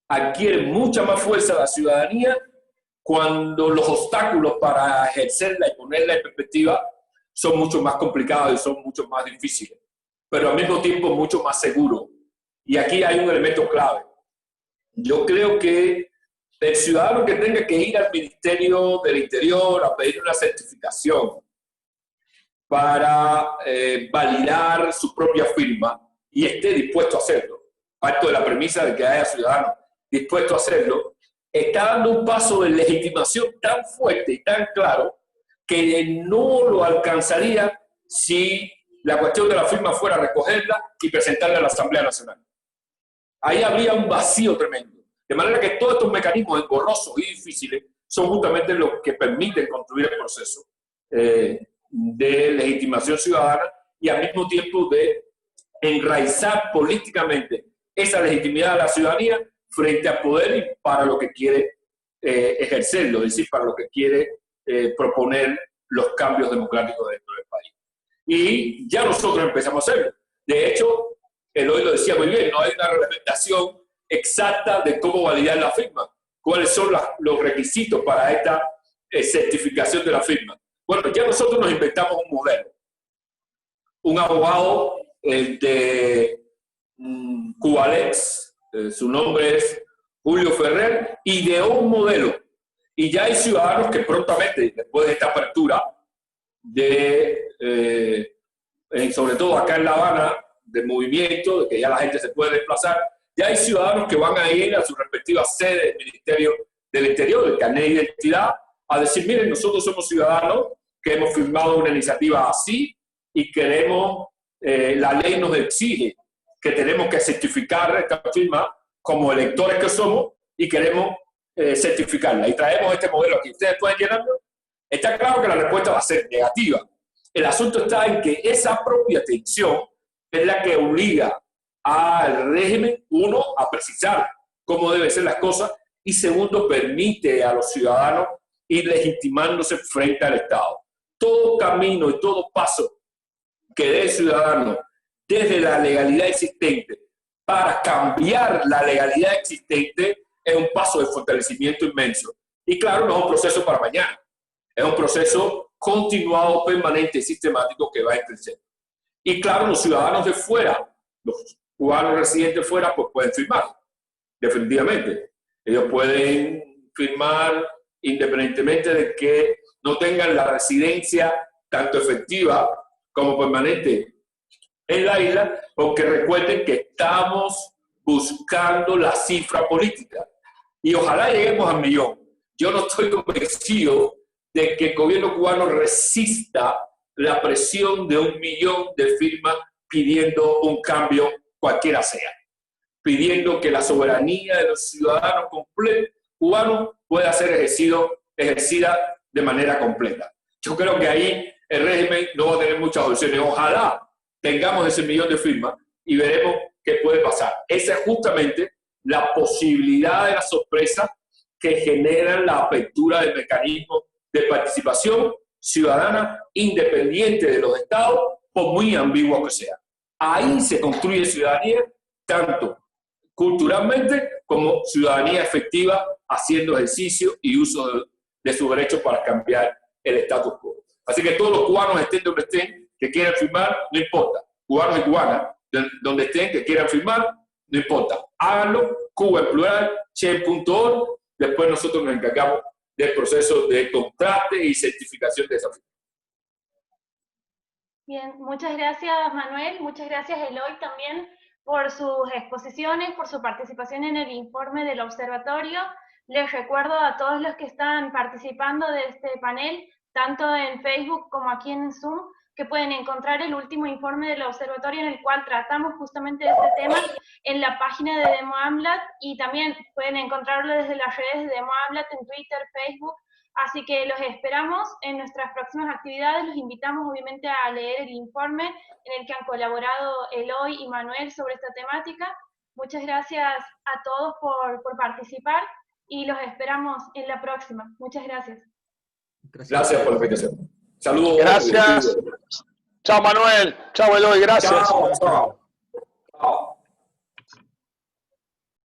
Adquiere mucha más fuerza la ciudadanía cuando los obstáculos para ejercerla y ponerla en perspectiva son mucho más complicados y son mucho más difíciles, pero al mismo tiempo mucho más seguros. Y aquí hay un elemento clave. Yo creo que el ciudadano que tenga que ir al Ministerio del Interior a pedir una certificación para validar su propia firma y esté dispuesto a hacerlo, parto de la premisa de que haya ciudadanos dispuestos a hacerlo, está dando un paso de legitimación tan fuerte y tan claro que no lo alcanzaría si la cuestión de la firma fuera recogerla y presentarla a la Asamblea Nacional. Ahí habría un vacío tremendo. De manera que todos estos mecanismos engorrosos y difíciles son justamente los que permiten construir el proceso de legitimación ciudadana y al mismo tiempo de enraizar políticamente esa legitimidad de la ciudadanía frente al poder y para lo que quiere ejercerlo, es decir, para lo que quiere proponer los cambios democráticos dentro del país. Y ya nosotros empezamos a hacerlo. De hecho, Eloy lo decía muy bien, no hay una reglamentación exacta de cómo validar la firma, cuáles son los requisitos para esta certificación de la firma. Bueno, ya nosotros nos inventamos un modelo. Un abogado de Cubalex, su nombre es Julio Ferrer, ideó un modelo. Y ya hay ciudadanos que prontamente, después de esta apertura, sobre todo acá en La Habana, de movimiento, de que ya la gente se puede desplazar, ya hay ciudadanos que van a ir a sus respectivas sedes del Ministerio del Interior, del carnet de identidad, a decir, miren, nosotros somos ciudadanos que hemos firmado una iniciativa así y queremos, la ley nos exige que tenemos que certificar esta firma como electores que somos y queremos certificarla. Y traemos este modelo aquí. ¿Ustedes pueden llenarlo? Está claro que la respuesta va a ser negativa. El asunto está en que esa propia tensión es la que obliga al régimen, uno, a precisar cómo deben ser las cosas y segundo, permite a los ciudadanos ir legitimándose frente al Estado. Todo camino y todo paso que dé el ciudadano desde la legalidad existente para cambiar la legalidad existente es un paso de fortalecimiento inmenso. Y claro, no es un proceso para mañana, es un proceso continuado, permanente y sistemático que va a crecer. Y claro, los ciudadanos de fuera, los cubanos residentes fuera, pues pueden firmar, definitivamente. Ellos pueden firmar independientemente de que no tengan la residencia tanto efectiva como permanente en la isla, porque recuerden que estamos buscando la cifra política. Y ojalá lleguemos al 1 millón. Yo no estoy convencido de que el gobierno cubano resista la presión de 1 millón de firmas pidiendo un cambio cualquiera sea, pidiendo que la soberanía de los ciudadanos cubanos pueda ser ejercida de manera completa. Yo creo que ahí el régimen no va a tener muchas opciones. Ojalá tengamos ese 1 millón de firmas y veremos qué puede pasar. Esa es justamente la posibilidad de la sorpresa que generan la apertura del mecanismo de participación ciudadana independiente de los estados, por muy ambiguo que sea. Ahí se construye ciudadanía, tanto culturalmente como ciudadanía efectiva, haciendo ejercicio y uso de sus derechos para cambiar el status quo. Así que todos los cubanos, estén donde estén, que quieran firmar, no importa. Cubanos y cubanas, donde estén, que quieran firmar, no importa. Háganlo, Cuba en plural, Chen.org. Después nosotros nos encargamos del proceso de contraste y certificación de esa firma. Bien, muchas gracias Manuel, muchas gracias Eloy también por sus exposiciones, por su participación en el informe del observatorio. Les recuerdo a todos los que están participando de este panel, tanto en Facebook como aquí en Zoom, que pueden encontrar el último informe del observatorio en el cual tratamos justamente de este tema en la página de DemoAmLat, y también pueden encontrarlo desde las redes de DemoAmLat en Twitter, Facebook. Así que los esperamos en nuestras próximas actividades. Los invitamos obviamente a leer el informe en el que han colaborado Eloy y Manuel sobre esta temática. Muchas gracias a todos por participar y los esperamos en la próxima. Muchas gracias. Gracias por la invitación. Saludos. Gracias. Chao Manuel. Chao Eloy. Gracias. Chao.